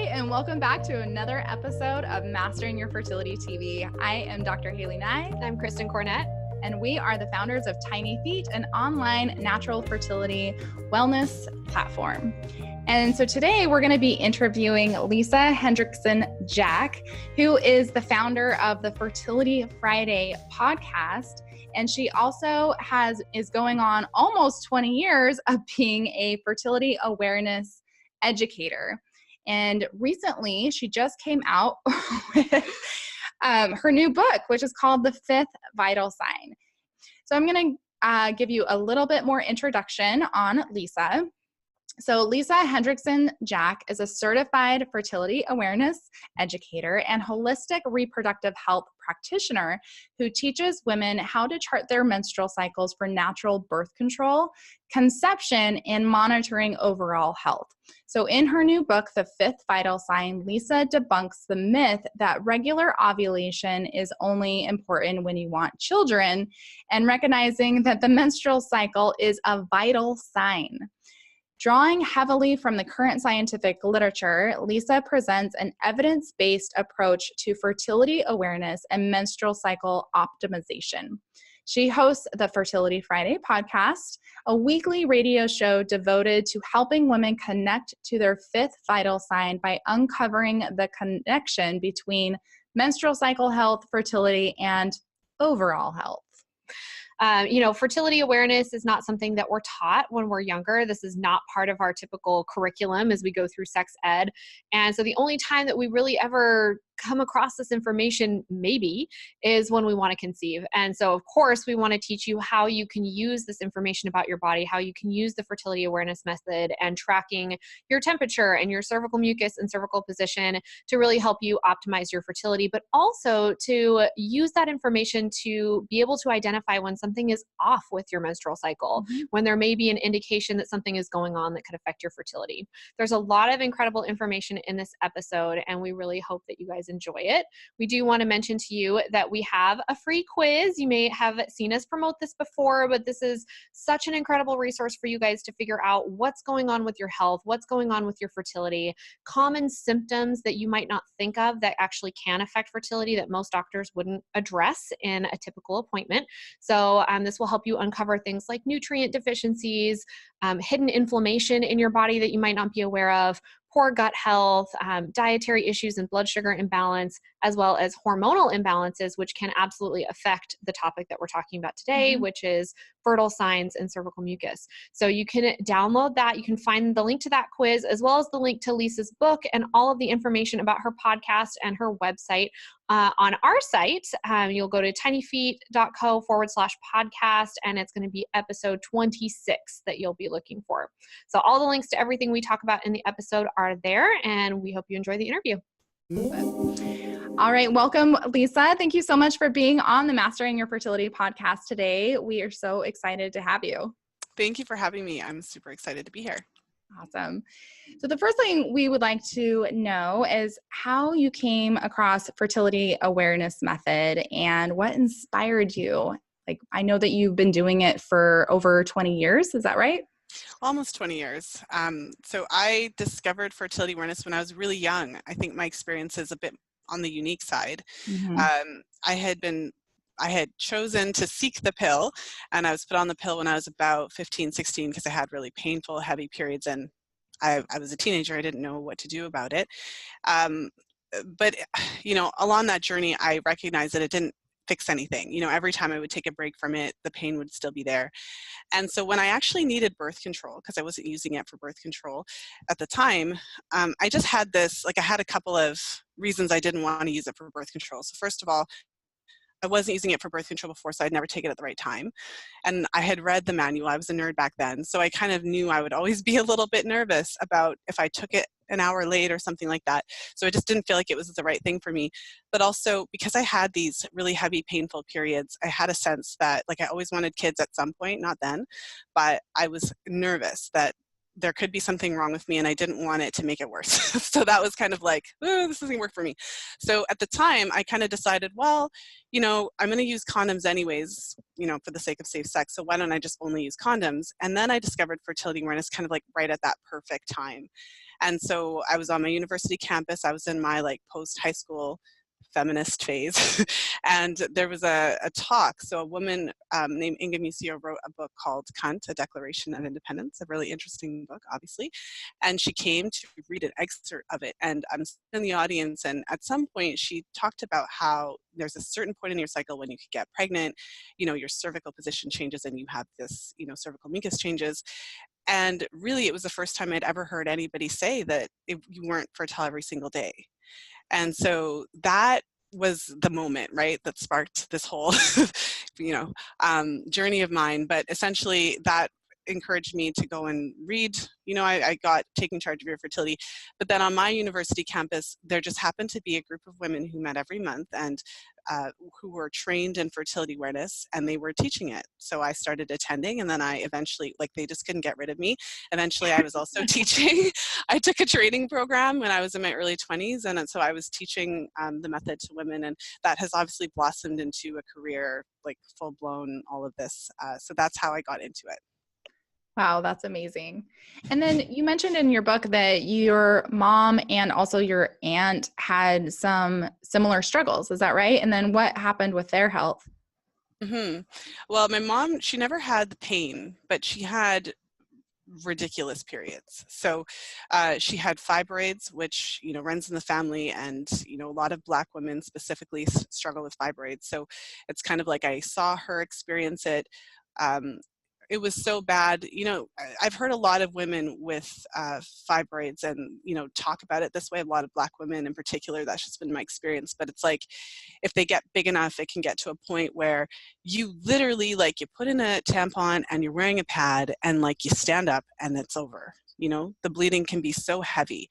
and welcome back to another episode of Mastering Your Fertility TV. I am Dr. Haley Nye. I'm Kristen Cornett. And we are the founders of Tiny Feet, an online natural fertility wellness platform. And so today we're going to be interviewing Lisa Hendrickson-Jack, who is the founder of the Fertility Friday podcast. And she also is going on almost 20 years of being a fertility awareness educator. And recently she just came out with her new book, which is called The Fifth Vital Sign. So I'm going to give you a little bit more introduction on Lisa. So Lisa Hendrickson-Jack is a certified fertility awareness educator and holistic reproductive health practitioner who teaches women how to chart their menstrual cycles for natural birth control, conception, and monitoring overall health. So in her new book, The Fifth Vital Sign, Lisa debunks the myth that regular ovulation is only important when you want children, and recognizing that the menstrual cycle is a vital sign. Drawing heavily from the current scientific literature, Lisa presents an evidence-based approach to fertility awareness and menstrual cycle optimization. She hosts the Fertility Friday podcast, a weekly radio show devoted to helping women connect to their fifth vital sign by uncovering the connection between menstrual cycle health, fertility, and overall health. Fertility awareness is not something that we're taught when we're younger. This is not part of our typical curriculum as we go through sex ed. And so the only time that we really ever come across this information maybe is when we want to conceive. And so of course we want to teach you how you can use this information about your body, how you can use the fertility awareness method and tracking your temperature and your cervical mucus and cervical position to really help you optimize your fertility, but also to use that information to be able to identify when something is off with your menstrual cycle, when there may be an indication that something is going on that could affect your fertility. There's a lot of incredible information in this episode, and we really hope that you guys enjoy it. We do want to mention to you that we have a free quiz. You may have seen us promote this before, but this is such an incredible resource for you guys to figure out what's going on with your health, what's going on with your fertility, common symptoms that you might not think of that actually can affect fertility that most doctors wouldn't address in a typical appointment. So this will help you uncover things like nutrient deficiencies, hidden inflammation in your body that you might not be aware of, poor gut health, dietary issues and blood sugar imbalance, as well as hormonal imbalances, which can absolutely affect the topic that we're talking about today, which is fertile signs and cervical mucus. So you can download that. You can find the link to that quiz, as well as the link to Lisa's book and all of the information about her podcast and her website on our site. You'll go to tinyfeet.co/podcast, and it's going to be episode 26 that you'll be looking for. So all the links to everything we talk about in the episode are there, and we hope you enjoy the interview. All right. Welcome, Lisa. Thank you so much for being on the Mastering Your Fertility podcast today. We are so excited to have you. Thank you for having me. I'm super excited to be here. Awesome. So the first thing we would like to know is how you came across fertility awareness method and what inspired you. Like, I know that you've been doing it for over 20 years. Is that right? Almost 20 years. So I discovered fertility awareness when I was really young. I think my experience is a bit on the unique side. I had chosen to seek the pill, and I was put on the pill when I was about 15, 16 because I had really painful, heavy periods, and I was a teenager. I didn't know what to do about it. But, along that journey, I recognized that it didn't fix anything. Every time I would take a break from it, the pain would still be there. And so when I actually needed birth control, because I wasn't using it for birth control at the time, I just had this, I had a couple of reasons I didn't want to use it for birth control. So first of all, I wasn't using it for birth control before, so I'd never take it at the right time. And I had read the manual. I was a nerd back then. So I kind of knew I would always be a little bit nervous about if I took it an hour late or something like that. So I just didn't feel like it was the right thing for me. But also because I had these really heavy, painful periods, I had a sense that I always wanted kids at some point, not then, but I was nervous that there could be something wrong with me and I didn't want it to make it worse. So that was kind of this doesn't work for me. So at the time I kind of decided, well, I'm going to use condoms anyways, for the sake of safe sex. So why don't I just only use condoms? And then I discovered fertility awareness kind of right at that perfect time. And so I was on my university campus. I was in my like post-high school feminist phase. And there was a talk. So a woman named Inga Musio wrote a book called Cunt, A Declaration of Independence, a really interesting book, obviously. And she came to read an excerpt of it. And I'm in the audience, and at some point she talked about how there's a certain point in your cycle when you could get pregnant, you know, your cervical position changes and you have this, you know, cervical mucus changes. And really, it was the first time I'd ever heard anybody say that you weren't fertile every single day. And so that was the moment, right, that sparked this whole, you know, journey of mine. But essentially, that encouraged me to go and read. You know, I got Taking Charge of Your Fertility. But then on my university campus, there just happened to be a group of women who met every month and who were trained in fertility awareness, and they were teaching it. So I started attending, and then I eventually, like, they just couldn't get rid of me. Eventually, I was also teaching. I took a training program when I was in my early 20s, and so I was teaching the method to women, and that has obviously blossomed into a career, like full-blown, all of this. So that's how I got into it. Wow, that's amazing. And then you mentioned in your book that your mom and also your aunt had some similar struggles. Is that right? And then what happened with their health? Mm-hmm. Well, my mom, she never had the pain, but she had ridiculous periods. So she had fibroids, which, you know, runs in the family, and, you know, a lot of Black women specifically struggle with fibroids. So it's kind of like I saw her experience it. It was so bad. You know, I've heard a lot of women with fibroids and, you know, talk about it this way, a lot of Black women in particular. That's just been my experience. But it's like, if they get big enough, it can get to a point where you literally, like, you put in a tampon and you're wearing a pad and, like, you stand up and it's over. You know, the bleeding can be so heavy.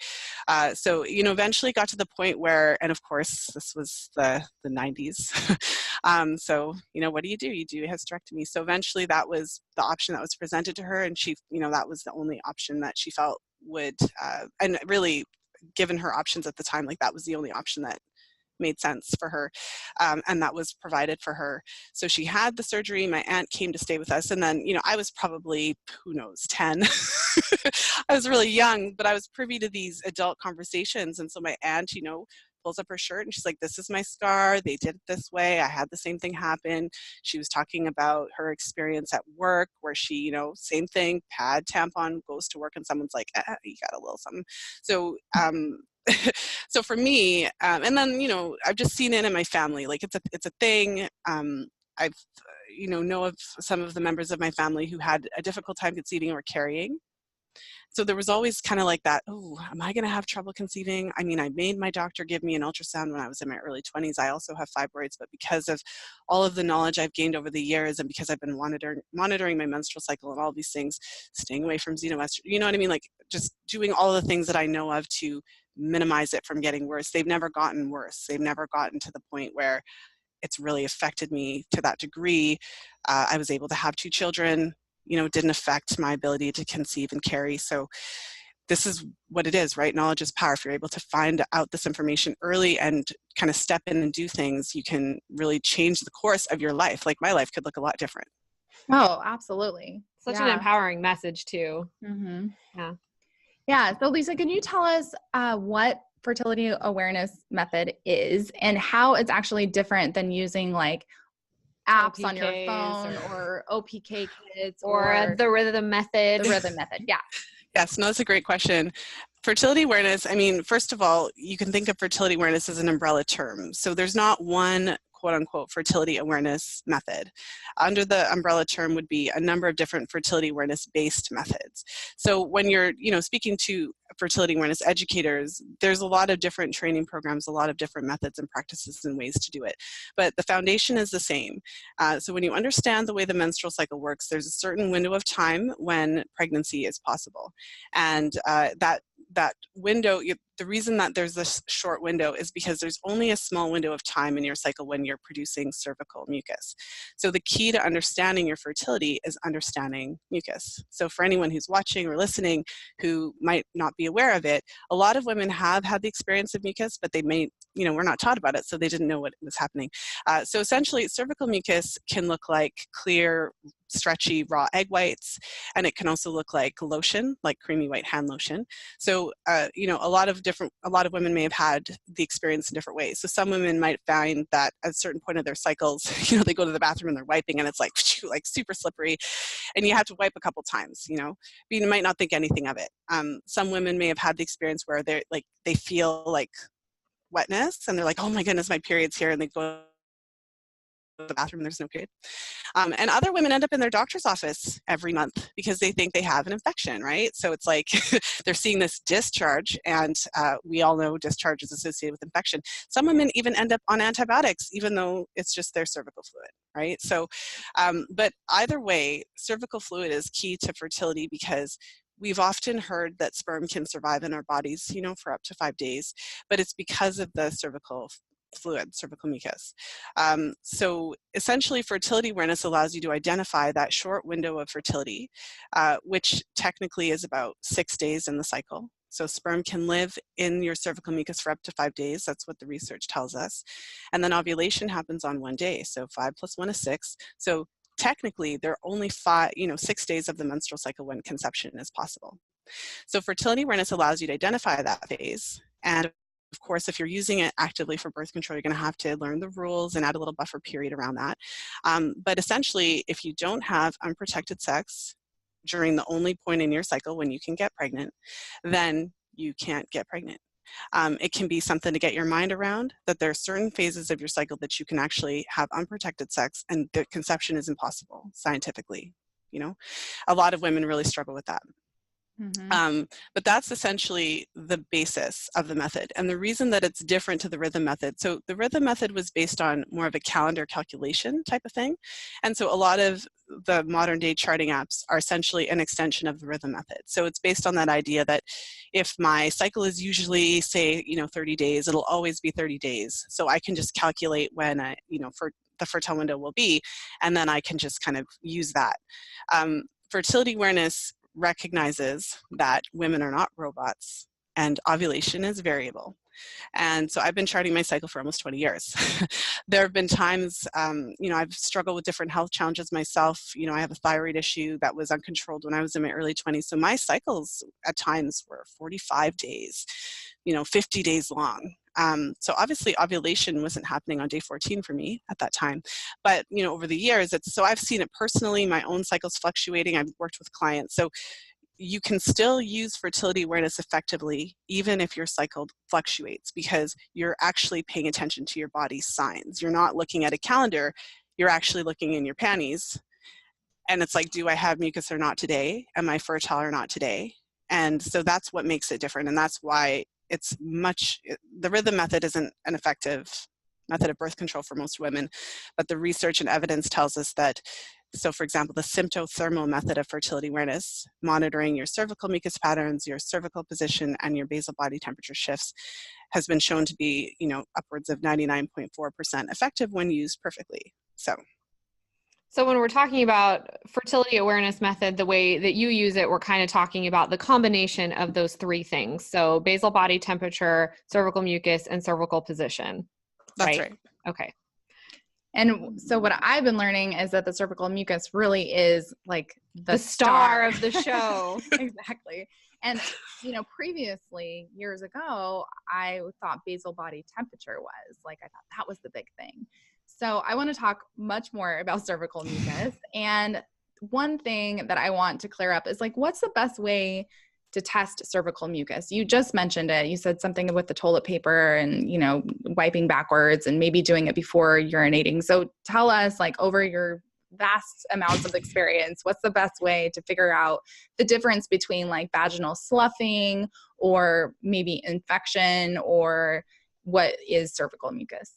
So, you know, eventually got to the point where, and of course, this was the 90s. So, you know, what do? You do a hysterectomy. So eventually that was the option that was presented to her. And she, you know, that was the only option that she felt would, and really, given her options at the time, like, that was the only option that made sense for her, and that was provided for her. So she had the surgery. My aunt came to stay with us, and then, you know, I was probably, who knows, 10. I was really young, but I was privy to these adult conversations. And so my aunt, you know, pulls up her shirt and she's like, "This is my scar. They did it this way. I had the same thing happen." She was talking about her experience at work where she, you know, same thing, pad, tampon, goes to work, and someone's like, "You got a little something." So, so for me, and then, you know, I've just seen it in my family. Like, it's a thing. I've, you know of some of the members of my family who had a difficult time conceiving or carrying. So there was always kind of like that, oh, am I going to have trouble conceiving? I mean, I made my doctor give me an ultrasound when I was in my early 20s. I also have fibroids, but because of all of the knowledge I've gained over the years, and because I've been monitoring my menstrual cycle and all these things, staying away from xenoestrogen, you know what I mean? Like, just doing all the things that I know of to minimize it from getting worse. They've never gotten worse. They've never gotten to the point where it's really affected me to that degree. I was able to have 2 children. You know, didn't affect my ability to conceive and carry. So this is what it is, right? Knowledge is power. If you're able to find out this information early and kind of step in and do things, you can really change the course of your life. Like, my life could look a lot different. Oh, absolutely. Such an empowering message too. Mm-hmm. Yeah. Yeah. So Lisa, can you tell us what fertility awareness method is and how it's actually different than using, like, apps on your phone or OPK kits or the rhythm method? The rhythm method. Yeah. Yes, no, that's a great question. Fertility awareness, I mean, first of all, you can think of fertility awareness as an umbrella term. So there's not one quote unquote fertility awareness method. Under the umbrella term would be a number of different fertility awareness based methods. So when you're, you know, speaking to fertility awareness educators, there's a lot of different training programs, a lot of different methods and practices and ways to do it. But the foundation is the same. So when you understand the way the menstrual cycle works, there's a certain window of time when pregnancy is possible. And that window, the reason that there's this short window is because there's only a small window of time in your cycle when you're producing cervical mucus. So the key to understanding your fertility is understanding mucus. So for anyone who's watching or listening who might not be aware of it, a lot of women have had the experience of mucus, but they may, you know, we're not taught about it, so they didn't know what was happening. So essentially, cervical mucus can look like clear stretchy raw egg whites, and it can also look like lotion, like creamy white hand lotion. So, you know, a lot of women may have had the experience in different ways. So some women might find that at a certain point of their cycles, you know, they go to the bathroom and they're wiping and it's like super slippery, and you have to wipe a couple times, you know, but you might not think anything of it. Some women may have had the experience where they feel like wetness and they're like, oh my goodness, my period's here, and they go to the bathroom and there's no period. And other women end up in their doctor's office every month because they think they have an infection, right? So it's like they're seeing this discharge, and we all know discharge is associated with infection. Some women even end up on antibiotics, even though it's just their cervical fluid, right? So, but either way, cervical fluid is key to fertility because we've often heard that sperm can survive in our bodies, you know, for up to 5 days, but it's because of the cervical fluid, cervical mucus. So essentially, fertility awareness allows you to identify that short window of fertility, which technically is about 6 days in the cycle. So sperm can live in your cervical mucus for up to 5 days. That's what the research tells us. And then ovulation happens on 1 day. So 5 + 1 is 6. So technically, there are only 6 days of the menstrual cycle when conception is possible. So fertility awareness allows you to identify that phase. And of course, if you're using it actively for birth control, you're going to have to learn the rules and add a little buffer period around that. But essentially, if you don't have unprotected sex during the only point in your cycle when you can get pregnant, then you can't get pregnant. It can be something to get your mind around, that there are certain phases of your cycle that you can actually have unprotected sex and the conception is impossible scientifically. You know, a lot of women really struggle with that. But that's essentially the basis of the method. And the reason that it's different to the rhythm method, so the rhythm method was based on more of a calendar calculation type of thing. And so a lot of the modern day charting apps are essentially an extension of the rhythm method. So it's based on that idea that if my cycle is usually, say, 30 days, it'll always be 30 days. So I can just calculate when, for the fertile window will be, and then I can just kind of use that. Fertility awareness recognizes that women are not robots and ovulation is variable. And so I've been charting my cycle for almost 20 years. There have been times, I've struggled with different health challenges myself. I have a thyroid issue that was uncontrolled when I was in my early 20s. So my cycles at times were 45 days, 50 days long. So obviously ovulation wasn't happening on day 14 for me at that time. But, over the years, so I've seen it personally, my own cycles fluctuating. I've worked with clients. So you can still use fertility awareness effectively, even if your cycle fluctuates, because you're actually paying attention to your body's signs. You're not looking at a calendar, you're actually looking in your panties. And it's like, do I have mucus or not today? Am I fertile or not today? And so that's what makes it different. And that's why the rhythm method isn't an effective method of birth control for most women, but the research and evidence tells us that. So for example, the symptothermal method of fertility awareness, monitoring your cervical mucus patterns, your cervical position, and your basal body temperature shifts, has been shown to be, upwards of 99.4% effective when used perfectly. So when we're talking about fertility awareness method, the way that you use it, we're kind of talking about the combination of those three things. So basal body temperature, cervical mucus, and cervical position. That's right. Okay. And so what I've been learning is that the cervical mucus really is like the star of the show. Exactly. And, previously, years ago, I thought basal body temperature was I thought that was the big thing. So I want to talk much more about cervical mucus. And one thing that I want to clear up is what's the best way to test cervical mucus? You just mentioned it. You said something with the toilet paper and, wiping backwards and maybe doing it before urinating. So tell us, over your vast amounts of experience, what's the best way to figure out the difference between vaginal sloughing or maybe infection, or what is cervical mucus?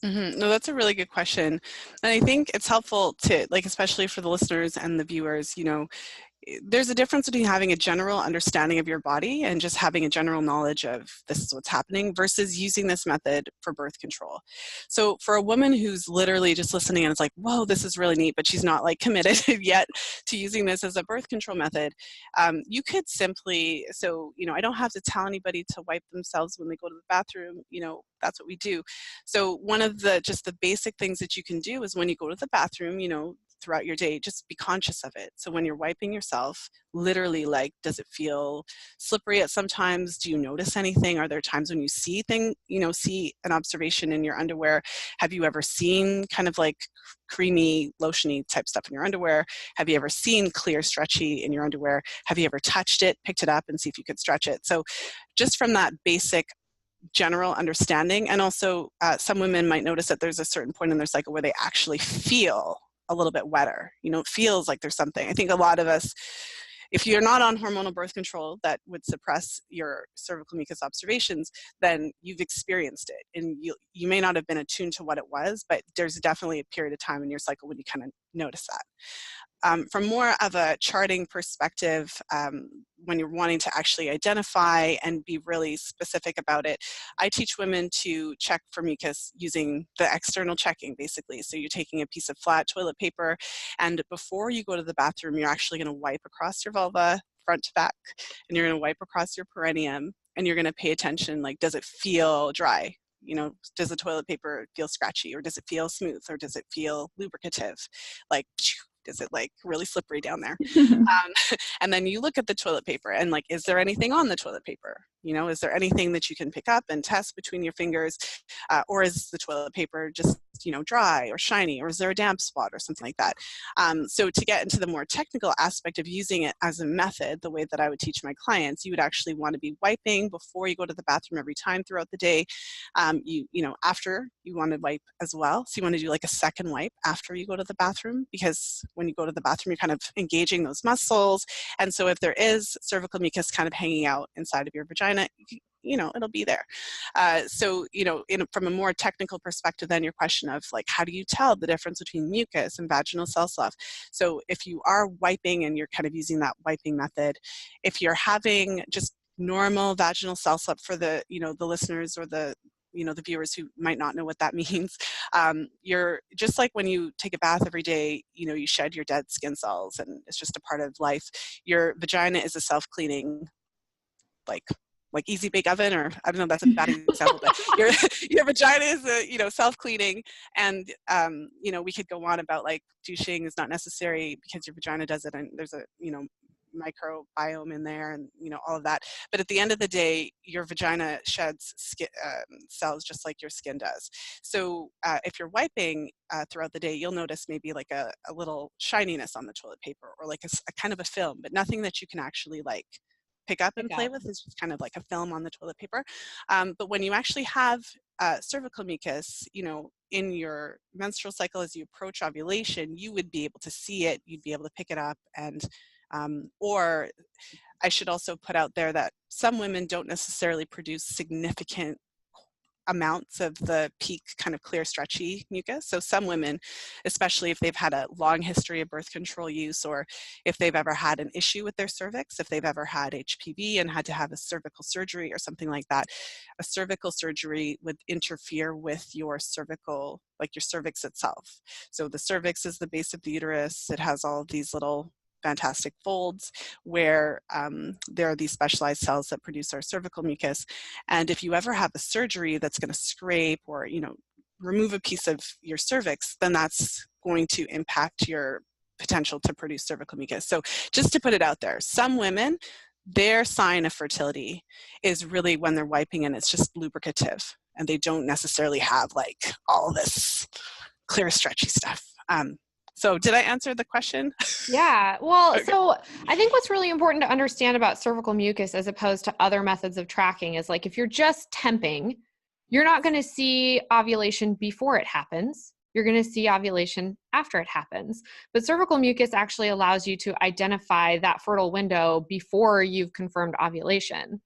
Mm-hmm. No, that's a really good question. And I think it's helpful to, especially for the listeners and the viewers, there's a difference between having a general understanding of your body and just having a general knowledge of this is what's happening versus using this method for birth control. So for a woman who's literally just listening and it's like, whoa, this is really neat, but she's not committed yet to using this as a birth control method, you could simply, I don't have to tell anybody to wipe themselves when they go to the bathroom, that's what we do. So one of the basic things that you can do is when you go to the bathroom, throughout your day, just be conscious of it. So when you're wiping yourself, literally, like, does it feel slippery at some times? Do you notice anything? Are there times when you see see an observation in your underwear? Have you ever seen kind of like creamy, lotiony type stuff in your underwear? Have you ever seen clear, stretchy in your underwear? Have you ever touched it, picked it up, and see if you could stretch it? So just from that basic general understanding, and also some women might notice that there's a certain point in their cycle where they actually feel a little bit wetter. It feels like there's something. I think a lot of us, if you're not on hormonal birth control that would suppress your cervical mucus observations, then you've experienced it. And you may not have been attuned to what it was, but there's definitely a period of time in your cycle when you kind of notice that. From more of a charting perspective, when you're wanting to actually identify and be really specific about it, I teach women to check for mucus using the external checking, basically. So you're taking a piece of flat toilet paper, and before you go to the bathroom, you're actually going to wipe across your vulva, front to back, and you're going to wipe across your perineum, and you're going to pay attention, like, does it feel dry? Does the toilet paper feel scratchy, or does it feel smooth, or does it feel lubricative? Like, is it like really slippery down there? And then you look at the toilet paper and, like, is there anything on the toilet paper? Is there anything that you can pick up and test between your fingers? Or is the toilet paper just, dry or shiny, or is there a damp spot or something like that? So to get into the more technical aspect of using it as a method, the way that I would teach my clients, you would actually want to be wiping before you go to the bathroom every time throughout the day. After, you want to wipe as well. So you want to do like a second wipe after you go to the bathroom, because when you go to the bathroom, you're kind of engaging those muscles. And so if there is cervical mucus kind of hanging out inside of your vagina, it'll be there. From a more technical perspective, then your question of, like, how do you tell the difference between mucus and vaginal cell slough? So if you are wiping and you're kind of using that wiping method, if you're having just normal vaginal cell slough, for the, the listeners or the viewers who might not know what that means, you're just like when you take a bath every day, you shed your dead skin cells, and it's just a part of life. Your vagina is a self-cleaning, like easy bake oven, or I don't know, that's a bad example, but your vagina is self-cleaning, and we could go on about, like, douching is not necessary because your vagina does it, and there's a microbiome in there, and all of that. But at the end of the day, your vagina sheds cells just like your skin does. So if you're wiping throughout the day, you'll notice maybe like a little shininess on the toilet paper, or like a kind of a film, but nothing that you can actually like pick up and play with. Is just kind of like a film on the toilet paper. But when you actually have cervical mucus, in your menstrual cycle, as you approach ovulation, you would be able to see it, you'd be able to pick it up. And or I should also put out there that some women don't necessarily produce significant amounts of the peak kind of clear, stretchy mucus. So some women, especially if they've had a long history of birth control use, or if they've ever had an issue with their cervix, if they've ever had HPV and had to have a cervical surgery or something like that, a cervical surgery would interfere with your cervical, like your cervix itself. So the cervix is the base of the uterus. It has all of these little fantastic folds where there are these specialized cells that produce our cervical mucus. And if you ever have a surgery that's going to scrape or, remove a piece of your cervix, then that's going to impact your potential to produce cervical mucus. So just to put it out there, some women, their sign of fertility is really when they're wiping and it's just lubricative, and they don't necessarily have like all this clear, stretchy stuff. So did I answer the question? Yeah. Well, Okay. So I think what's really important to understand about cervical mucus as opposed to other methods of tracking is, like, if you're just temping, you're not going to see ovulation before it happens. You're going to see ovulation after it happens. But cervical mucus actually allows you to identify that fertile window before you've confirmed ovulation.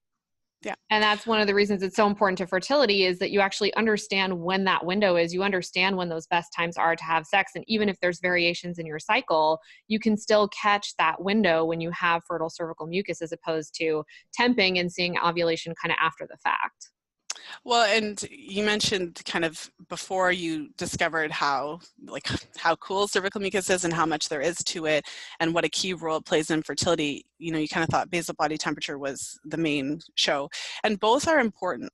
Yeah. And that's one of the reasons it's so important to fertility, is that you actually understand when that window is. You understand when those best times are to have sex. And even if there's variations in your cycle, you can still catch that window when you have fertile cervical mucus, as opposed to temping and seeing ovulation kind of after the fact. Well, and you mentioned kind of before you discovered how cool cervical mucus is and how much there is to it and what a key role it plays in fertility, you kind of thought basal body temperature was the main show. And both are important.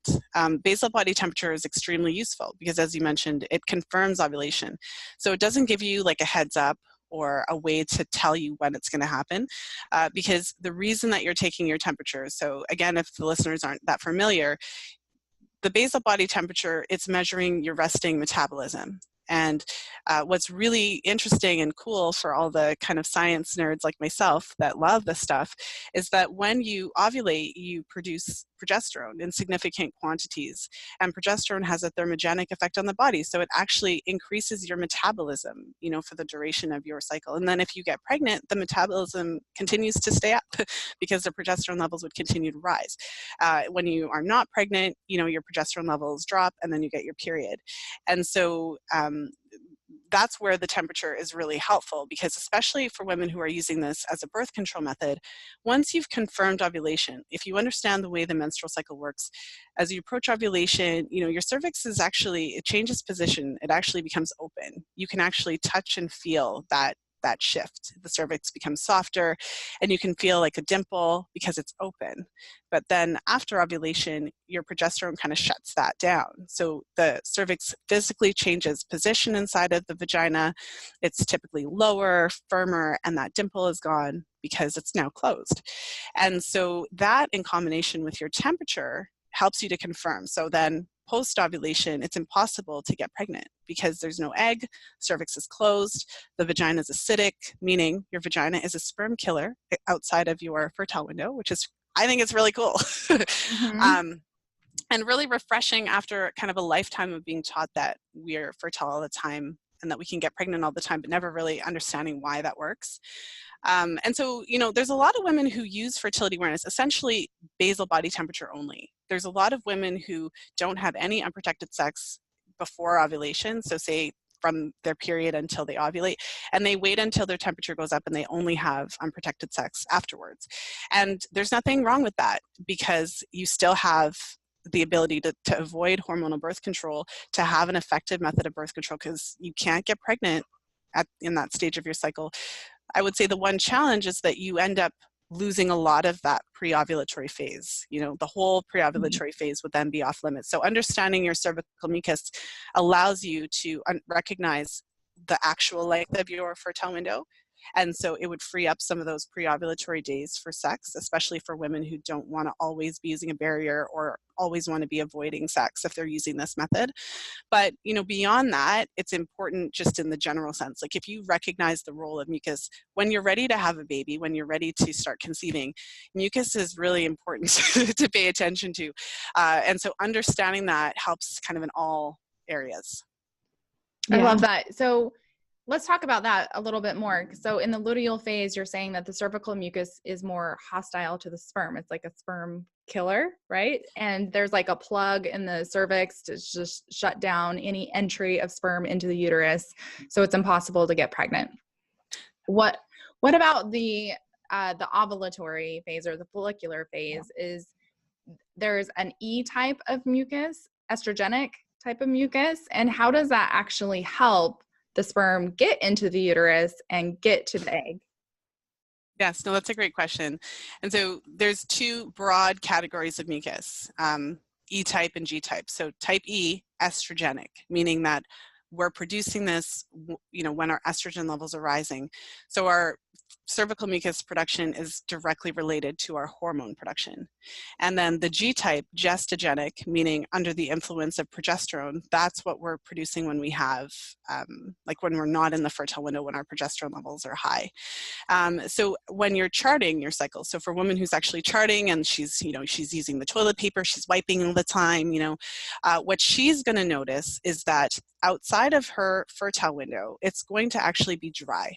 Basal body temperature is extremely useful because, as you mentioned, it confirms ovulation. So it doesn't give you like a heads up or a way to tell you when it's going to happen, because the reason that you're taking your temperature, so again, if the listeners aren't that familiar, the basal body temperature, it's measuring your resting metabolism. And what's really interesting and cool for all the kind of science nerds like myself that love this stuff is that when you ovulate, you produce progesterone in significant quantities. And progesterone has a thermogenic effect on the body. So it actually increases your metabolism, you know, for the duration of your cycle. And then if you get pregnant, the metabolism continues to stay up because the progesterone levels would continue to rise. When you are not pregnant, you know, your progesterone levels drop and then you get your period. And so that's where the temperature is really helpful, because especially for women who are using this as a birth control method, once you've confirmed ovulation, if you understand the way the menstrual cycle works, as you approach ovulation, you know, your cervix is actually, it changes position, it actually becomes open. You can actually touch and feel that shift. The cervix becomes softer and you can feel like a dimple because it's open. But then after ovulation, your progesterone kind of shuts that down. So the cervix physically changes position inside of the vagina. It's typically lower, firmer, and that dimple is gone because it's now closed. And so that in combination with your temperature helps you to confirm. So then post-ovulation, it's impossible to get pregnant because there's no egg, cervix is closed, the vagina is acidic, meaning your vagina is a sperm killer outside of your fertile window, which is, I think it's really cool. Mm-hmm. And really refreshing after kind of a lifetime of being taught that we're fertile all the time and that we can get pregnant all the time, but never really understanding why that works. And so, you know, there's a lot of women who use fertility awareness, essentially basal body temperature only. There's a lot of women who don't have any unprotected sex before ovulation, so say from their period until they ovulate, and they wait until their temperature goes up and they only have unprotected sex afterwards. And there's nothing wrong with that, because you still have the ability to avoid hormonal birth control, to have an effective method of birth control, because you can't get pregnant in that stage of your cycle. I would say the one challenge is that you end up losing a lot of that pre-ovulatory phase. You know, the whole pre-ovulatory phase would then be off limits. So understanding your cervical mucus allows you to recognize the actual length of your fertile window. And so it would free up some of those pre-ovulatory days for sex, especially for women who don't want to always be using a barrier or always want to be avoiding sex if they're using this method. But, you know, beyond that, it's important just in the general sense. Like if you recognize the role of mucus, when you're ready to have a baby, when you're ready to start conceiving, mucus is really important to pay attention to. And so understanding that helps kind of in all areas. I love that. So let's talk about that a little bit more. So in the luteal phase, you're saying that the cervical mucus is more hostile to the sperm. It's like a sperm killer, right? And there's like a plug in the cervix to just shut down any entry of sperm into the uterus. So it's impossible to get pregnant. What about the ovulatory phase or the follicular phase? Is there's an E type of mucus, estrogenic type of mucus, and how does that actually help the sperm get into the uterus and get to the egg? Yes, no, that's a great question. And so there's two broad categories of mucus, E-type and G-type. So type E, estrogenic, meaning that we're producing this, you know, when our estrogen levels are rising. So our cervical mucus production is directly related to our hormone production. And then the G-type, gestogenic, meaning under the influence of progesterone, that's what we're producing when we have, like when we're not in the fertile window, when our progesterone levels are high. So when you're charting your cycle, so for a woman who's actually charting and she's, you know, she's using the toilet paper, she's wiping all the time, you know, what she's going to notice is that outside of her fertile window, it's going to actually be dry.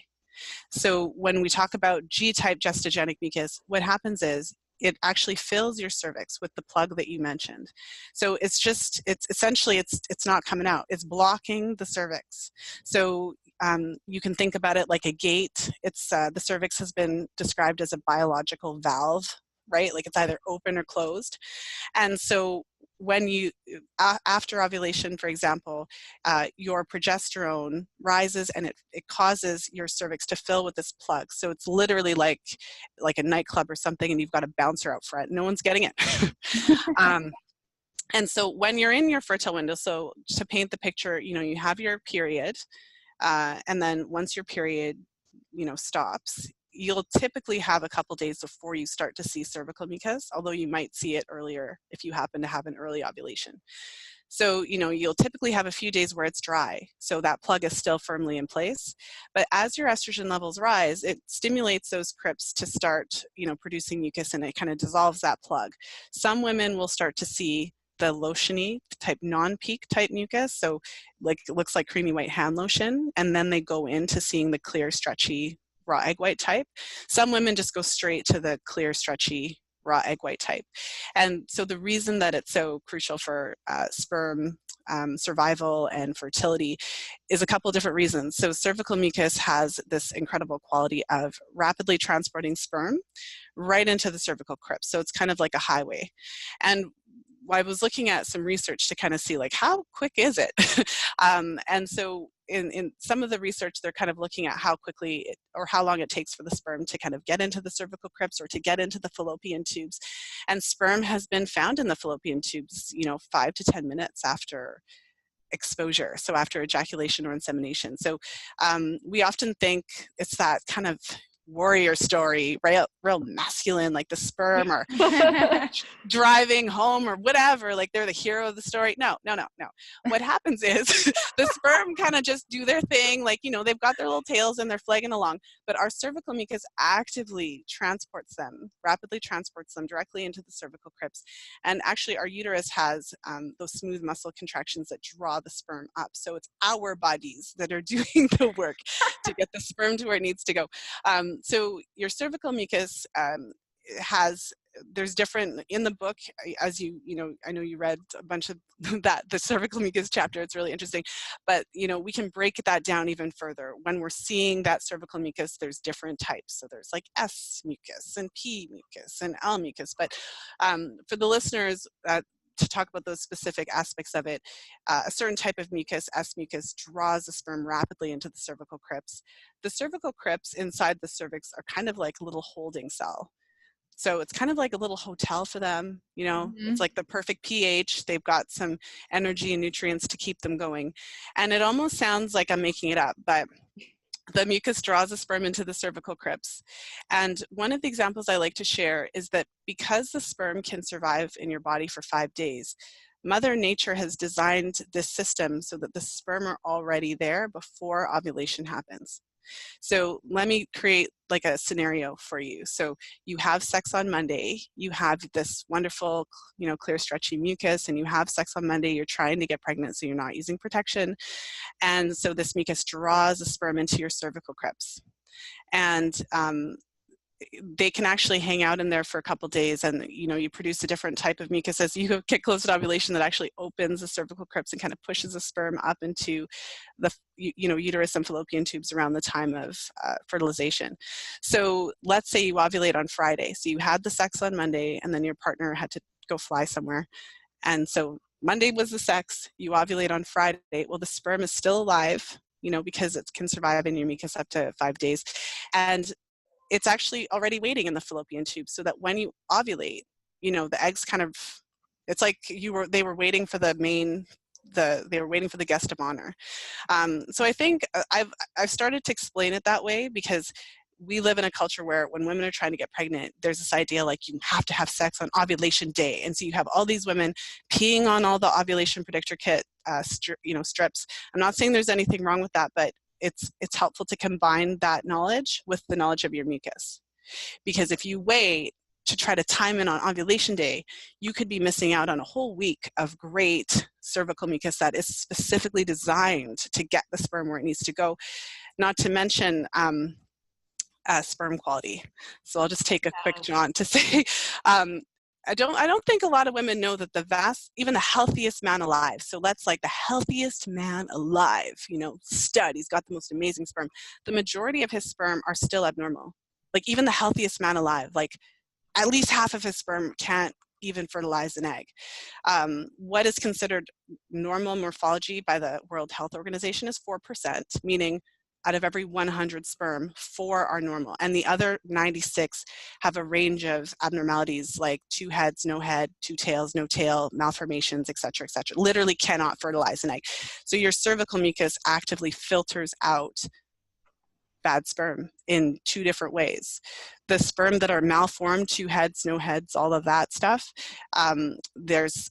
So when we talk about G-type gestogenic mucus, what happens is it actually fills your cervix with the plug that you mentioned. So it's essentially not coming out. It's blocking the cervix. So you can think about it like a gate. It's the cervix has been described as a biological valve, right? Like it's either open or closed. And so when you, after ovulation, for example, your progesterone rises and it causes your cervix to fill with this plug. So it's literally like a nightclub or something, and you've got a bouncer out front. No one's getting it. And so when you're in your fertile window, so to paint the picture, you know, you have your period, and then once your period, stops, you'll typically have a couple days before you start to see cervical mucus, although you might see it earlier if you happen to have an early ovulation. So, you'll typically have a few days where it's dry, so that plug is still firmly in place. But as your estrogen levels rise, it stimulates those crypts to start, producing mucus, and it kind of dissolves that plug. Some women will start to see the lotiony type, non-peak type mucus, so like it looks like creamy white hand lotion, and then they go into seeing the clear, stretchy, raw egg white type. Some women just go straight to the clear, stretchy, raw egg white type. And so the reason that it's so crucial for sperm survival and fertility is a couple different reasons. So cervical mucus has this incredible quality of rapidly transporting sperm right into the cervical crypt. So it's kind of like a highway. And I was looking at some research to kind of see, like, how quick is it? And so in some of the research, they're kind of looking at how quickly or how long it takes for the sperm to kind of get into the cervical crypts or to get into the fallopian tubes. And sperm has been found in the fallopian tubes, 5 to 10 minutes after exposure, so after ejaculation or insemination. So we often think it's that kind of warrior story, right? Real masculine, like the sperm are driving home or whatever, like they're the hero of the story. No. What happens is the sperm kind of just do their thing, like, they've got their little tails and they're flagging along, but our cervical mucus actively rapidly transports them directly into the cervical crypts. And actually our uterus has those smooth muscle contractions that draw the sperm up. So it's our bodies that are doing the work to get the sperm to where it needs to go. So your cervical mucus there's different in the book, as I know you read a bunch of the cervical mucus chapter. It's really interesting, but we can break that down even further. When we're seeing that cervical mucus, there's different types. So there's like S mucus and P mucus and L mucus. But for the listeners, to talk about those specific aspects of it, a certain type of mucus, S mucus, draws the sperm rapidly into the cervical crypts. The cervical crypts inside the cervix are kind of like a little holding cell. So it's kind of like a little hotel for them, It's like the perfect pH. They've got some energy and nutrients to keep them going. And it almost sounds like I'm making it up, but the mucus draws the sperm into the cervical crypts. And one of the examples I like to share is that because the sperm can survive in your body for 5 days, Mother Nature has designed this system so that the sperm are already there before ovulation happens. So let me create like a scenario for you. So you have sex on Monday, you have this wonderful, clear, stretchy mucus, and you have sex on Monday, you're trying to get pregnant, so you're not using protection. And so this mucus draws the sperm into your cervical crypts. And they can actually hang out in there for a couple days, and you produce a different type of mucus as you get close to ovulation that actually opens the cervical crypts and kind of pushes the sperm up into the uterus and fallopian tubes around the time of fertilization. So let's say you ovulate on Friday. So you had the sex on Monday, and then your partner had to go fly somewhere, and so Monday was the sex. You ovulate on Friday. Well, the sperm is still alive, because it can survive in your mucus up to 5 days, and it's actually already waiting in the fallopian tube, so that when you ovulate, the eggs kind of, it's like they were waiting for they were waiting for the guest of honor. So I think I've started to explain it that way because we live in a culture where when women are trying to get pregnant, there's this idea like you have to have sex on ovulation day. And so you have all these women peeing on all the ovulation predictor kit, strips. I'm not saying there's anything wrong with that, but it's helpful to combine that knowledge with the knowledge of your mucus. Because if you wait to try to time in on ovulation day, you could be missing out on a whole week of great cervical mucus that is specifically designed to get the sperm where it needs to go. Not to mention sperm quality. So I'll just take a quick jaunt to say, I don't think a lot of women know that even the healthiest man alive, so let's like the healthiest man alive, stud, he's got the most amazing sperm. The majority of his sperm are still abnormal. Like even the healthiest man alive, like at least half of his sperm can't even fertilize an egg. What is considered normal morphology by the World Health Organization is 4%, meaning out of every 100 sperm, 4 are normal. And the other 96 have a range of abnormalities like 2 heads, no head, 2 tails, no tail, malformations, et cetera, literally cannot fertilize an egg. So your cervical mucus actively filters out bad sperm in 2 different ways. The sperm that are malformed, 2 heads, no heads, all of that stuff. There's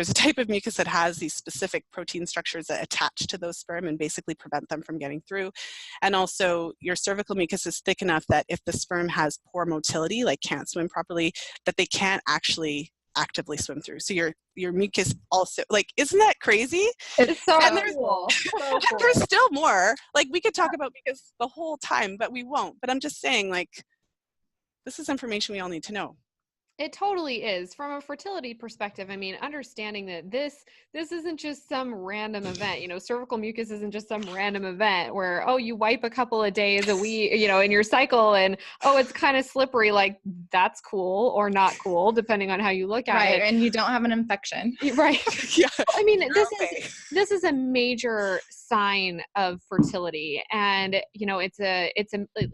a type of mucus that has these specific protein structures that attach to those sperm and basically prevent them from getting through. And also your cervical mucus is thick enough that if the sperm has poor motility, like can't swim properly, that they can't actually actively swim through. So your mucus also, like, isn't that crazy? It's so And there's, cool. and there's still more. Like, we could talk about mucus the whole time, but we won't. But I'm just saying, like, this is information we all need to know. It totally is. From a fertility perspective, I mean, understanding that this isn't just some random event. You know, cervical mucus isn't just some random event where, oh, you wipe a couple of days a week, you know, in your cycle, and oh, it's kind of slippery. Like, that's cool or not cool, depending on how you look at it. Right, and you don't have an infection. Right. Yeah. I mean, this is a major sign of fertility, and you know,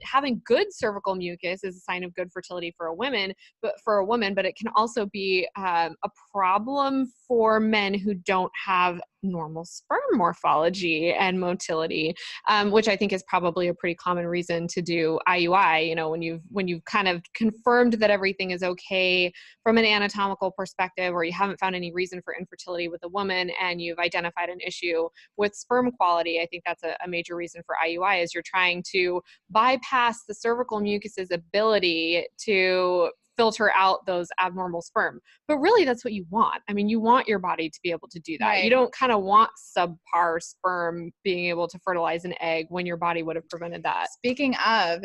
having good cervical mucus is a sign of good fertility for a woman, but it can also be a problem for men who don't have normal sperm morphology and motility, which I think is probably a pretty common reason to do IUI. You know, when you've kind of confirmed that everything is okay from an anatomical perspective, or you haven't found any reason for infertility with a woman, and you've identified an issue with sperm quality, I think that's a major reason for IUI, is you're trying to bypass the cervical mucus's ability to filter out those abnormal sperm. But really, that's what you want. I mean, you want your body to be able to do that. Right. You don't kind of want subpar sperm being able to fertilize an egg when your body would have prevented that. Speaking of,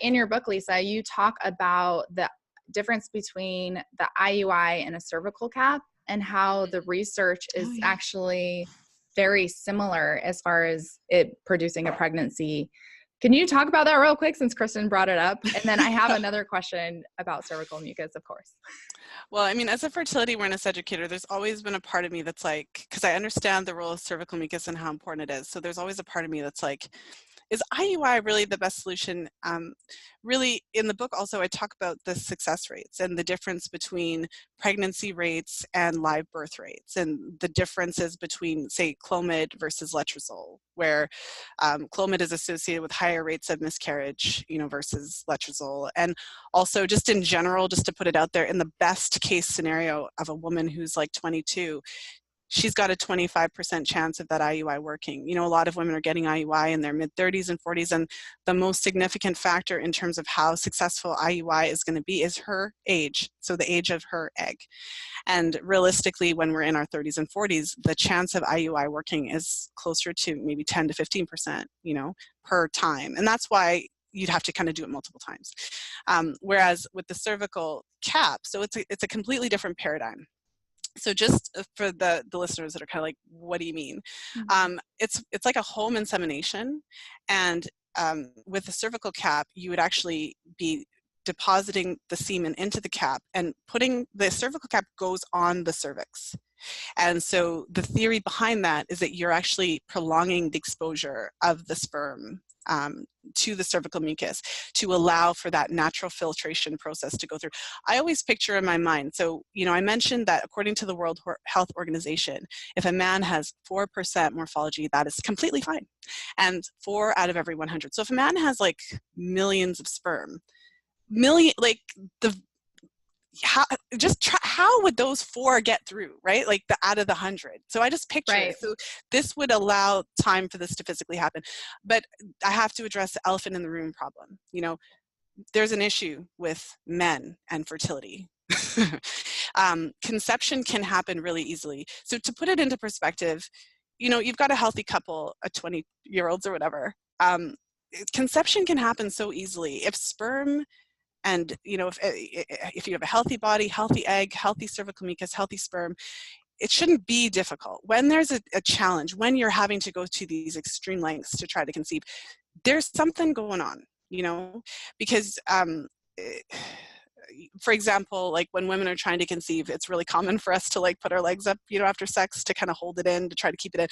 in your book, Lisa, you talk about the difference between the IUI and a cervical cap, and how the research is actually very similar as far as it producing a pregnancy. Can you talk about that real quick, since Kristen brought it up? And then I have another question about cervical mucus, of course. Well, I mean, as a fertility awareness educator, there's always been a part of me that's like, because I understand the role of cervical mucus and how important it is. So there's always a part of me that's like, is IUI really the best solution? Really, in the book also, I talk about the success rates and the difference between pregnancy rates and live birth rates, and the differences between, say, Clomid versus letrozole, where Clomid is associated with higher rates of miscarriage, you know, versus letrozole. And also, just in general, just to put it out there, in the best case scenario of a woman who's like 22, she's got a 25% chance of that IUI working. You know, a lot of women are getting IUI in their mid-30s and 40s, and the most significant factor in terms of how successful IUI is going to be is her age, so the age of her egg. And realistically, when we're in our 30s and 40s, the chance of IUI working is closer to maybe 10 to 15%, you know, per time. And that's why you'd have to kind of do it multiple times. Whereas with the cervical cap, so it's a completely different paradigm. So just for the listeners that are kind of like, what do you mean? Mm-hmm. It's like a home insemination. And with the cervical cap, you would actually be depositing the semen into the cap, and the cervical cap goes on the cervix. And so the theory behind that is that you're actually prolonging the exposure of the sperm to the cervical mucus to allow for that natural filtration process to go through. I always picture in my mind, so, you know, I mentioned that according to the World Health Organization, if a man has 4% morphology, that is completely fine. And 4 out of every 100. So if a man has like millions of sperm, how would those 4 get through, right? Like out of the 100. So I just picture it. So this would allow time for this to physically happen. But I have to address the elephant in the room problem. You know, there's an issue with men and fertility. Conception can happen really easily. So to put it into perspective, you know, you've got a healthy couple, a 20-year-olds or whatever. Conception can happen so easily if sperm. And, you know, if you have a healthy body, healthy egg, healthy cervical mucus, healthy sperm, it shouldn't be difficult. When there's a challenge, when you're having to go to these extreme lengths to try to conceive, there's something going on, you know, because, for example, like when women are trying to conceive, it's really common for us to like put our legs up, you know, after sex to kind of hold it in, to try to keep it in.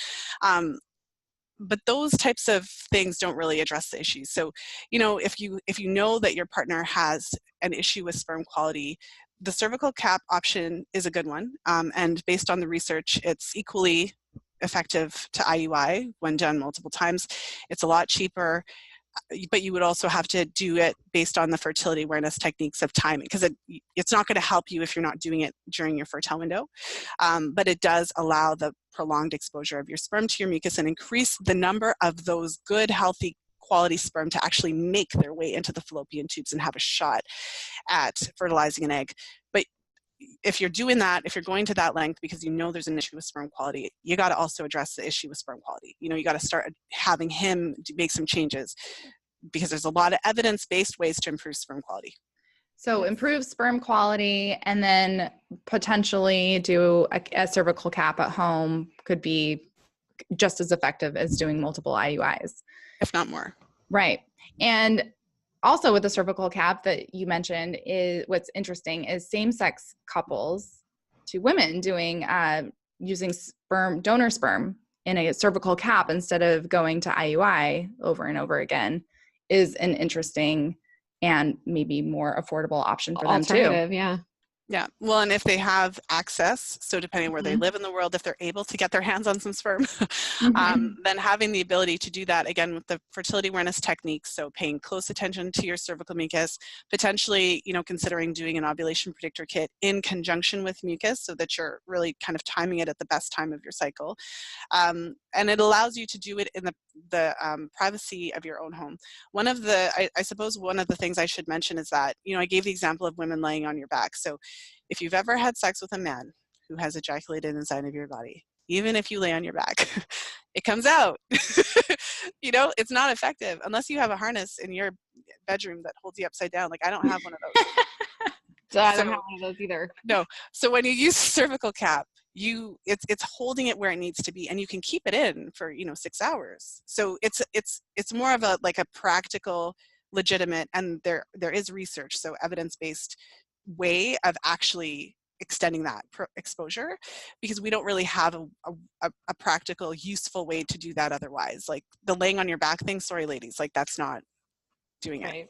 But those types of things don't really address the issues. So, you know, if you know that your partner has an issue with sperm quality, the cervical cap option is a good one. And based on the research, it's equally effective to IUI when done multiple times. It's a lot cheaper, but you would also have to do it based on the fertility awareness techniques of timing, because it's not going to help you if you're not doing it during your fertile window. But it does allow the prolonged exposure of your sperm to your mucus and increase the number of those good, healthy, quality sperm to actually make their way into the fallopian tubes and have a shot at fertilizing an egg. But if you're doing that, if you're going to that length because you know there's an issue with sperm quality, you got to also address the issue with sperm quality. You know, you got to start having him make some changes, because there's a lot of evidence-based ways to improve sperm quality. So improve sperm quality, and then potentially do a cervical cap at home could be just as effective as doing multiple IUIs. If not more. Right. And also with the cervical cap that you mentioned, is what's interesting is same-sex couples, two women doing using donor sperm in a cervical cap instead of going to IUI over and over again is an interesting and maybe more affordable option for them too. Yeah. Yeah. Well, and if they have access, so depending where they live in the world, if they're able to get their hands on some sperm, then having the ability to do that, again, with the fertility awareness techniques, so paying close attention to your cervical mucus, potentially, you know, considering doing an ovulation predictor kit in conjunction with mucus so that you're really kind of timing it at the best time of your cycle. And it allows you to do it in the privacy of your own home. One of the, I suppose one of the things I should mention is that, you know, I gave the example of women laying on your back. So if you've ever had sex with a man who has ejaculated inside of your body, even if you lay on your back, it comes out. You know, it's not effective unless you have a harness in your bedroom that holds you upside down. Like, I don't have one of those. So I don't have one of those either. No. So when you use cervical cap, it's holding it where it needs to be, and you can keep it in for, you know, 6 hours. So it's more of a practical, legitimate, and there is research, so evidence-based way of actually extending that exposure, because we don't really have a practical, useful way to do that otherwise. Like the laying on your back thing, sorry ladies, like that's not doing it.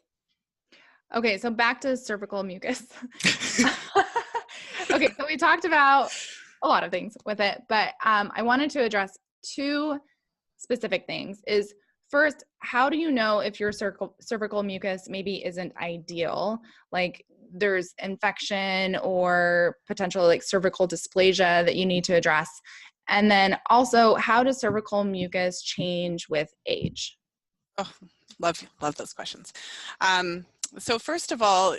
Okay, so back to cervical mucus. Okay, so we talked about a lot of things with it, but I wanted to address two specific things. Is first, how do you know if your cervical mucus maybe isn't ideal? Like there's infection or potential like cervical dysplasia that you need to address. And then also, how does cervical mucus change with age? Oh, love those questions. So first of all,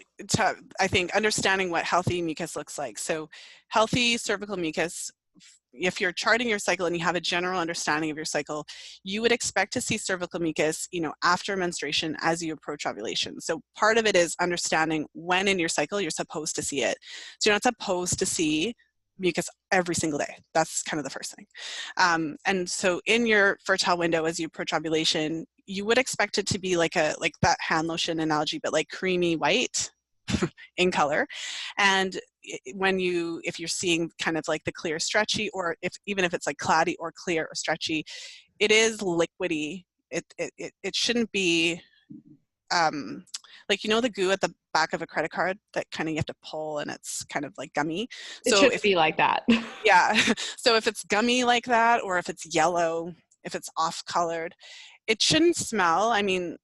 I think understanding what healthy mucus looks like. So healthy cervical mucus, if you're charting your cycle and you have a general understanding of your cycle, you would expect to see cervical mucus, you know, after menstruation as you approach ovulation. So part of it is understanding when in your cycle you're supposed to see it. So you're not supposed to see mucus every single day. That's kind of the first thing. And so in your fertile window, as you approach ovulation, you would expect it to be like that hand lotion analogy, but like creamy white in color. And if you're seeing kind of like the clear stretchy, or even if it's like cloudy or clear or stretchy, it is liquidy. It shouldn't be like, you know, the goo at the back of a credit card that kind of you have to pull and it's kind of like gummy. It should be like that. Yeah. So if it's gummy like that, or if it's yellow, if it's off colored, it shouldn't smell. I mean,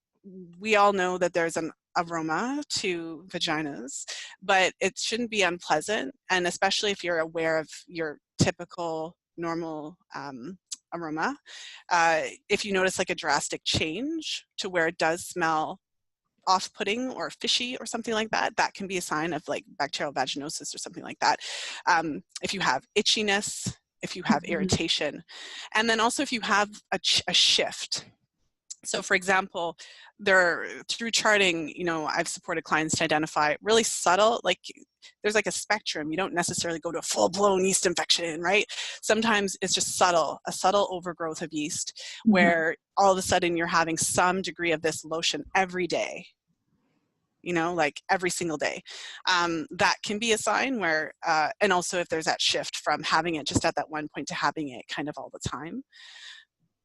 we all know that there's an aroma to vaginas, but it shouldn't be unpleasant. And especially if you're aware of your typical normal aroma, if you notice like a drastic change to where it does smell off-putting or fishy or something like that, that can be a sign of like bacterial vaginosis or something like that. If you have itchiness, if you have irritation, and then also if you have a shift. So for example, through charting, you know, I've supported clients to identify really subtle, like there's like a spectrum. You don't necessarily go to a full-blown yeast infection, right? Sometimes it's just a subtle overgrowth of yeast, where all of a sudden you're having some degree of this lotion every day, you know, like every single day. That can be a sign where, and also if there's that shift from having it just at that one point to having it kind of all the time.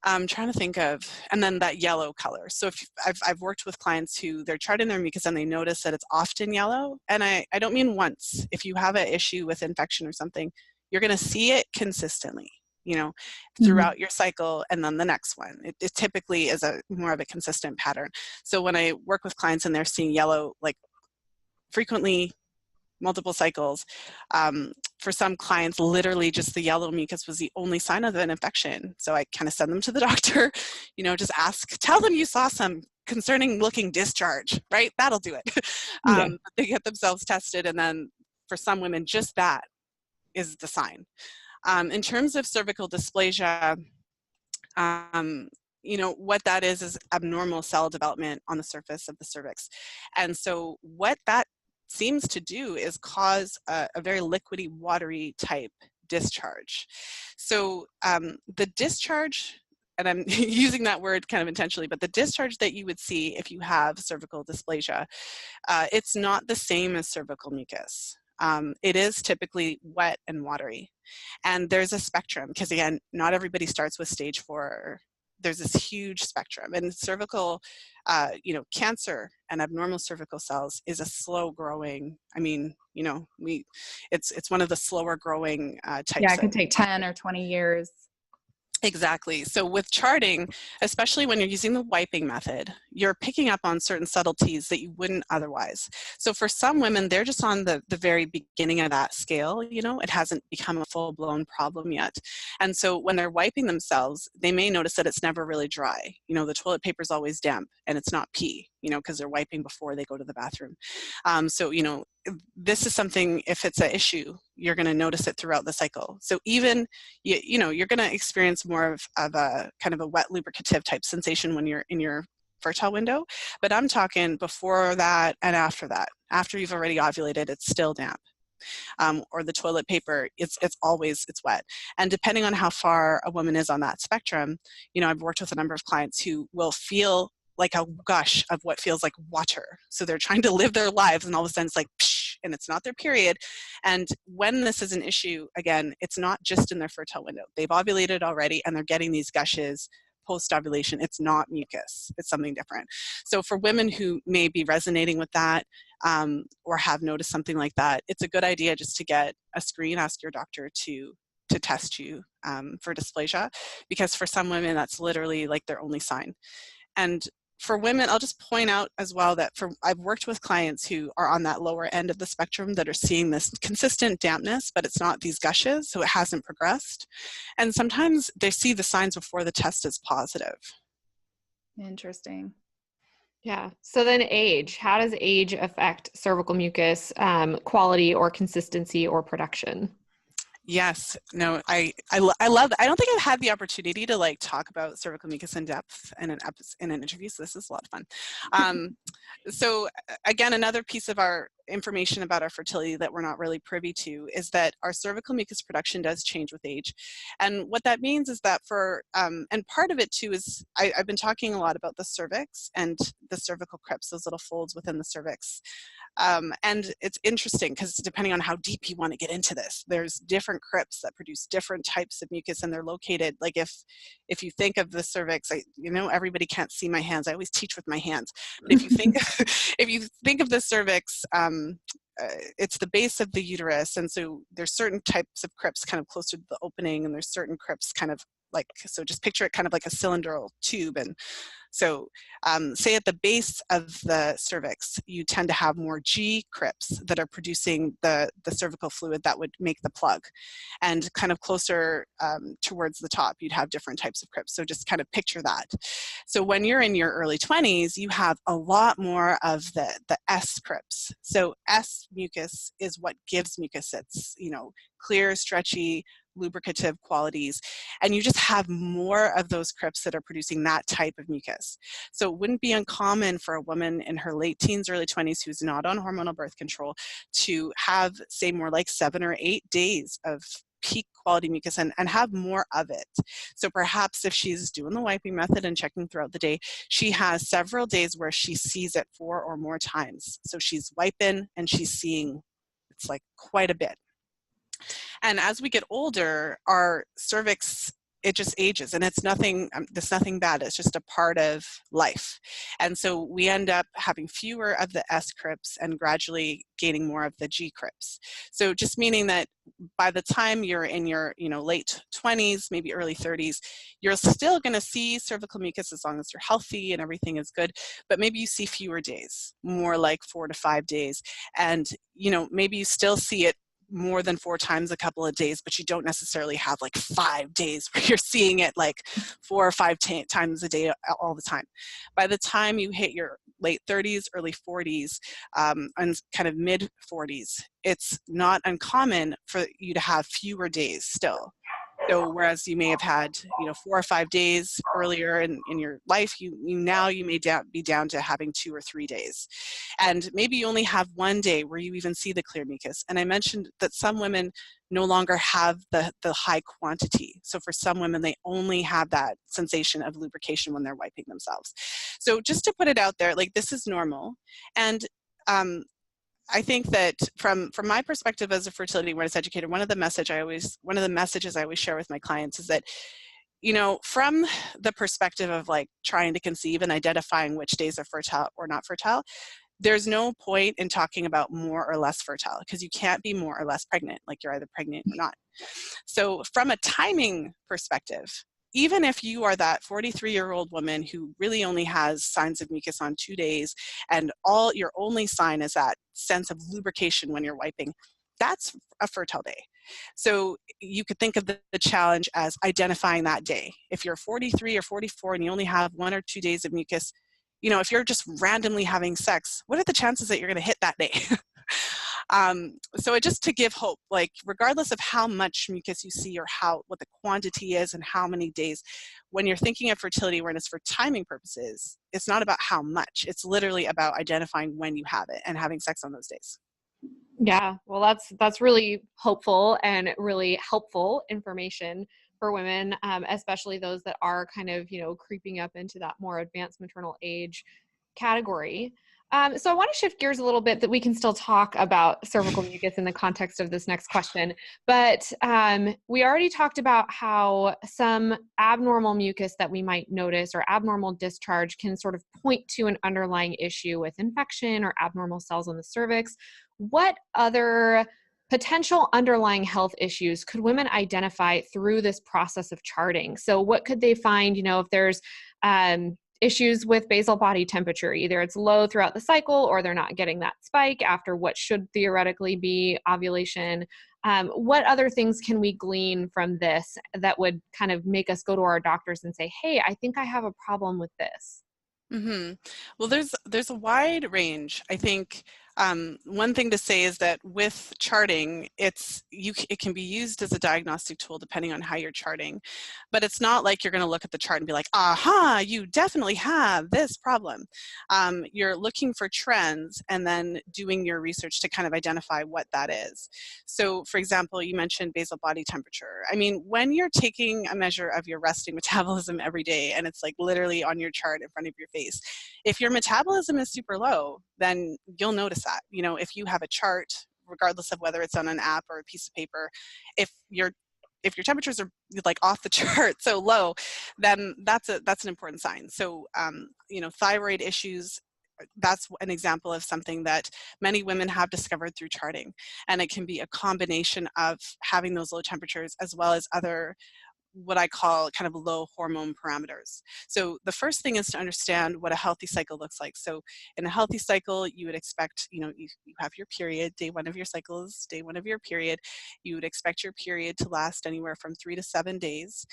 I'm trying to think of, and then that yellow color. So if I've worked with clients who they're charting their mucus and they notice that it's often yellow, and I don't mean once. If you have an issue with infection or something, you're going to see it consistently. throughout your cycle, and then the next one. It typically is a more of a consistent pattern. So when I work with clients and they're seeing yellow, like frequently, multiple cycles, for some clients, literally just the yellow mucus was the only sign of an infection. So I kind of send them to the doctor, just tell them you saw some concerning looking discharge, right? That'll do it. They get themselves tested, and then for some women, just that is the sign. In terms of cervical dysplasia, what that is abnormal cell development on the surface of the cervix. And so what that seems to do is cause a very liquidy, watery type discharge. So the discharge, and I'm using that word kind of intentionally, but the discharge that you would see if you have cervical dysplasia, it's not the same as cervical mucus. It is typically wet and watery. And there's a spectrum, because again, not everybody starts with stage 4. There's this huge spectrum. And cervical, cancer and abnormal cervical cells is a slow growing, it's one of the slower growing types. Yeah, it can take 10 or 20 years. Exactly. So with charting, especially when you're using the wiping method, you're picking up on certain subtleties that you wouldn't otherwise. So for some women, they're just on the very beginning of that scale, it hasn't become a full-blown problem yet. And so when they're wiping themselves, they may notice that it's never really dry. The toilet paper is always damp, and it's not pee, because they're wiping before they go to the bathroom. This is something, if it's an issue, you're going to notice it throughout the cycle. So even, you're going to experience more of a kind of a wet lubricative type sensation when you're in your fertile window, but I'm talking before that and after that. After you've already ovulated, it's still damp. Or the toilet paper, it's wet. And depending on how far a woman is on that spectrum, I've worked with a number of clients who will feel like a gush of what feels like water. So they're trying to live their lives, and all of a sudden it's like, psh, and it's not their period. And when this is an issue, again, it's not just in their fertile window. They've ovulated already, and they're getting these gushes post-ovulation. It's not mucus. It's something different. So for women who may be resonating with that, or have noticed something like that, it's a good idea just to get a screen, ask your doctor to test you for dysplasia, because for some women, that's literally like their only sign. And for women, I'll just point out as well that I've worked with clients who are on that lower end of the spectrum that are seeing this consistent dampness, but it's not these gushes, so it hasn't progressed. And sometimes they see the signs before the test is positive. Interesting. Yeah. So then age, how does age affect cervical mucus quality or consistency or production? Yes. No, I love that. I don't think I've had the opportunity to talk about cervical mucus in depth in an interview, so this is a lot of fun. So again, another piece of our information about our fertility that we're not really privy to is that our cervical mucus production does change with age. And what that means is that and part of it too is, I've been talking a lot about the cervix and the cervical crypts, those little folds within the cervix. And it's interesting because depending on how deep you want to get into this, there's different crypts that produce different types of mucus, and they're located, like if you think of the cervix, everybody can't see my hands. I always teach with my hands. But if you think of the cervix, it's the base of the uterus, and so there's certain types of crypts kind of closer to the opening, and there's certain crypts kind of so just picture it kind of like a cylindrical tube. And so say at the base of the cervix, you tend to have more G crypts that are producing the cervical fluid that would make the plug. And kind of closer towards the top, you'd have different types of crypts. So just kind of picture that. So when you're in your early 20s, you have a lot more of the S crypts. So S mucus is what gives mucus its, clear, stretchy, lubricative qualities, and you just have more of those crypts that are producing that type of mucus. So it wouldn't be uncommon for a woman in her late teens, early 20s who's not on hormonal birth control to have, say, more like 7 or 8 days of peak quality mucus and have more of it. So perhaps if she's doing the wiping method and checking throughout the day, she has several days where she sees it 4 or more times. So she's wiping and she's seeing, it's quite a bit. And as we get older, our cervix it just ages, and it's nothing, there's nothing bad. It's just a part of life. And so we end up having fewer of the S crypts and gradually gaining more of the G crypts. So just meaning that by the time you're in your, late 20s, maybe early 30s, you're still going to see cervical mucus as long as you're healthy and everything is good, but maybe you see fewer days, more like 4 to 5 days. And, maybe you still see it more than 4 times a couple of days, but you don't necessarily have like 5 days where you're seeing it like 4 or 5 times a day all the time. By the time you hit your late 30s, early 40s, and kind of mid 40s, it's not uncommon for you to have fewer days still. So whereas you may have had, 4 or 5 days earlier in your life, you may be down to having 2 or 3 days. And maybe you only have 1 day where you even see the clear mucus. And I mentioned that some women no longer have the high quantity. So for some women, they only have that sensation of lubrication when they're wiping themselves. So just to put it out there, like, this is normal. And I think that from my perspective as a fertility awareness educator, one of the messages I always share with my clients is that, from the perspective of like trying to conceive and identifying which days are fertile or not fertile, there's no point in talking about more or less fertile, because you can't be more or less pregnant. Like, you're either pregnant or not. So from a timing perspective, even if you are that 43-year-old woman who really only has signs of mucus on 2 days, and your only sign is that sense of lubrication when you're wiping, that's a fertile day. So you could think of the challenge as identifying that day. If you're 43 or 44 and you only have 1 or 2 days of mucus, if you're just randomly having sex, what are the chances that you're going to hit that day? So just to give hope, like, regardless of how much mucus you see or what the quantity is and how many days, when you're thinking of fertility awareness for timing purposes, it's not about how much. It's literally about identifying when you have it and having sex on those days. Yeah, well, that's really hopeful and really helpful information for women, especially those that are kind of, creeping up into that more advanced maternal age category. So I want to shift gears a little bit, that we can still talk about cervical mucus in the context of this next question. But we already talked about how some abnormal mucus that we might notice, or abnormal discharge, can sort of point to an underlying issue with infection or abnormal cells on the cervix. What other potential underlying health issues could women identify through this process of charting? So what could they find, if there's issues with basal body temperature, either it's low throughout the cycle or they're not getting that spike after what should theoretically be ovulation. What other things can we glean from this that would kind of make us go to our doctors and say, hey, I think I have a problem with this? Mm-hmm. Well, there's a wide range. I think one thing to say is that with charting, it can be used as a diagnostic tool depending on how you're charting, but it's not like you're going to look at the chart and be like, aha, you definitely have this problem. You're looking for trends and then doing your research to kind of identify what that is. So, for example, you mentioned basal body temperature. I mean, when you're taking a measure of your resting metabolism every day, and it's like literally on your chart in front of your face, if your metabolism is super low, then you'll notice that. If you have a chart, regardless of whether it's on an app or a piece of paper, if your temperatures are like off the chart, so low, then that's an important sign. So thyroid issues, that's an example of something that many women have discovered through charting, and it can be a combination of having those low temperatures as well as other, what I call kind of low hormone parameters. So the first thing is to understand what a healthy cycle looks like. So in a healthy cycle, you would expect, you have your period, day 1 of your cycle is day 1 of your period. You would expect your period to last anywhere from 3 to 7 days.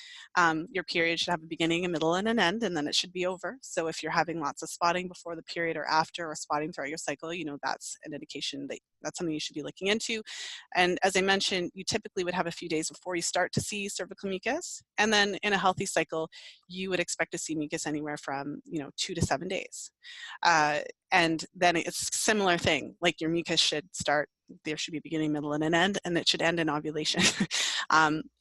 Your period should have a beginning, a middle, and an end, and then it should be over. So if you're having lots of spotting before the period or after, or spotting throughout your cycle, that's an indication that that's something you should be looking into. And as I mentioned, you typically would have a few days before you start to see cervical mucus. And then in a healthy cycle, you would expect to see mucus anywhere from 2 to 7 days. And then it's a similar thing, like your mucus should start, there should be a beginning, middle, and an end, and it should end in ovulation.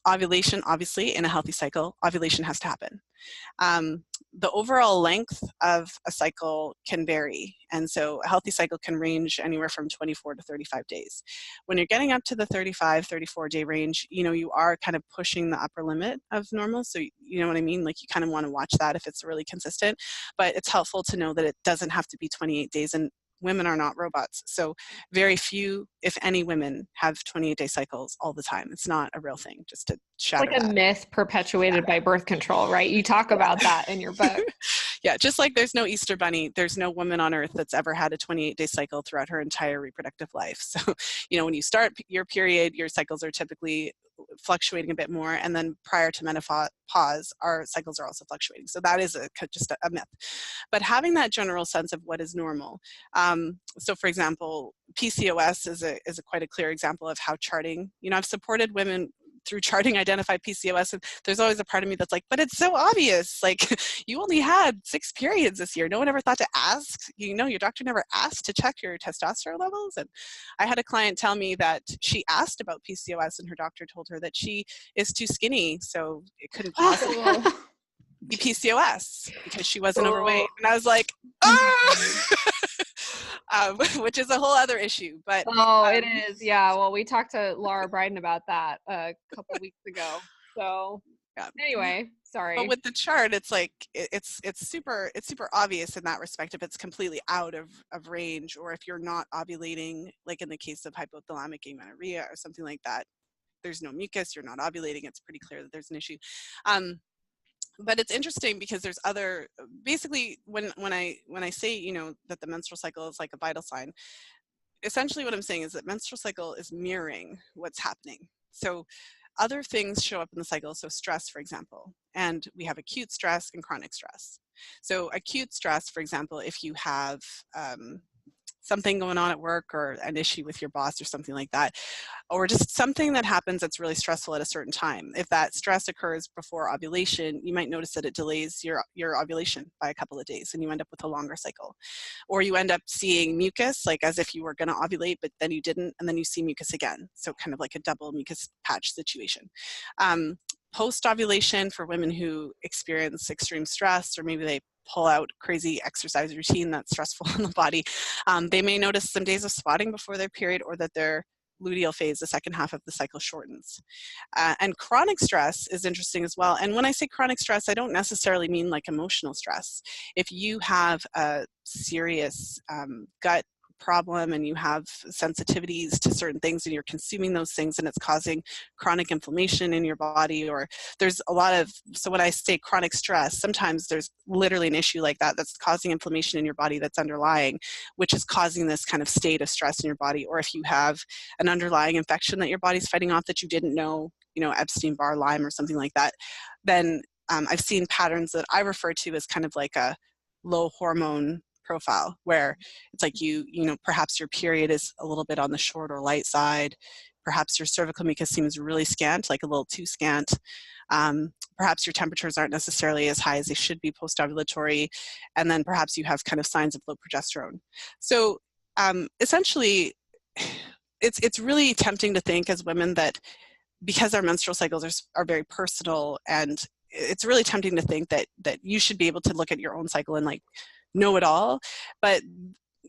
Ovulation, obviously, in a healthy cycle, ovulation has to happen. The overall length of a cycle can vary. And so a healthy cycle can range anywhere from 24 to 35 days. When you're getting up to the 35, 34 day range, you are kind of pushing the upper limit of normal. So you know what I mean? Like, you kind of want to watch that if it's really consistent, but it's helpful to know that it doesn't have to be 28 days. And women are not robots. So very few, if any, women have 28-day cycles all the time. It's not a real thing, just to shatter like a that. myth perpetuated by birth control, right? You talk about that in your book. Yeah, just like there's no Easter bunny, there's no woman on earth that's ever had a 28-day cycle throughout her entire reproductive life. So, when you start your period, your cycles are typically fluctuating a bit more, and then prior to menopause, our cycles are also fluctuating. So that is just a myth. But having that general sense of what is normal. So for example, PCOS is quite a clear example of how charting, I've supported women through charting identify PCOS, and there's always a part of me that's like, but it's so obvious. Like, you only had 6 periods this year. No one ever thought to ask, your doctor never asked to check your testosterone levels. And I had a client tell me that she asked about PCOS and her doctor told her that she is too skinny, so it couldn't possibly be PCOS because she wasn't overweight. And I was like, which is a whole other issue. But it is. Yeah. Well, we talked to Laura Bryden about that a couple weeks ago. So anyway, sorry. But with the chart, it's like it's super obvious in that respect if it's completely out of range, or if you're not ovulating, like in the case of hypothalamic amenorrhea or something like that. There's no mucus, you're not ovulating. It's pretty clear that there's an issue. But it's interesting because there's other, basically when I say, that the menstrual cycle is like a vital sign, essentially what I'm saying is that menstrual cycle is mirroring what's happening. So other things show up in the cycle. So stress, for example, and we have acute stress and chronic stress. So acute stress, for example, if you have something going on at work or an issue with your boss or something like that, or just something that happens that's really stressful at a certain time. If that stress occurs before ovulation, you might notice that it delays your ovulation by a couple of days and you end up with a longer cycle. Or you end up seeing mucus, like as if you were going to ovulate, but then you didn't, and then you see mucus again. So kind of like a double mucus patch situation. Post-ovulation, for women who experience extreme stress, or maybe they pull out crazy exercise routine that's stressful on the body, they may notice some days of spotting before their period, or that their luteal phase, the second half of the cycle, shortens. And chronic stress is interesting as well. And when I say chronic stress, I don't necessarily mean like emotional stress. If you have a serious gut problem and you have sensitivities to certain things and you're consuming those things and it's causing chronic inflammation in your body, or there's a lot of, so when I say chronic stress, sometimes there's literally an issue like that that's causing inflammation in your body that's underlying, which is causing this kind of state of stress in your body. Or if you have an underlying infection that your body's fighting off that you didn't know, Epstein-Barr, Lyme or something like that, then I've seen patterns that I refer to as kind of like a low hormone profile, where it's like perhaps your period is a little bit on the short or light side. Perhaps your cervical mucus seems really scant, like a little too scant. Perhaps your temperatures aren't necessarily as high as they should be post-ovulatory. And then perhaps you have kind of signs of low progesterone. So essentially, it's really tempting to think as women that because our menstrual cycles are very personal, and it's really tempting to think that you should be able to look at your own cycle and like know it all. But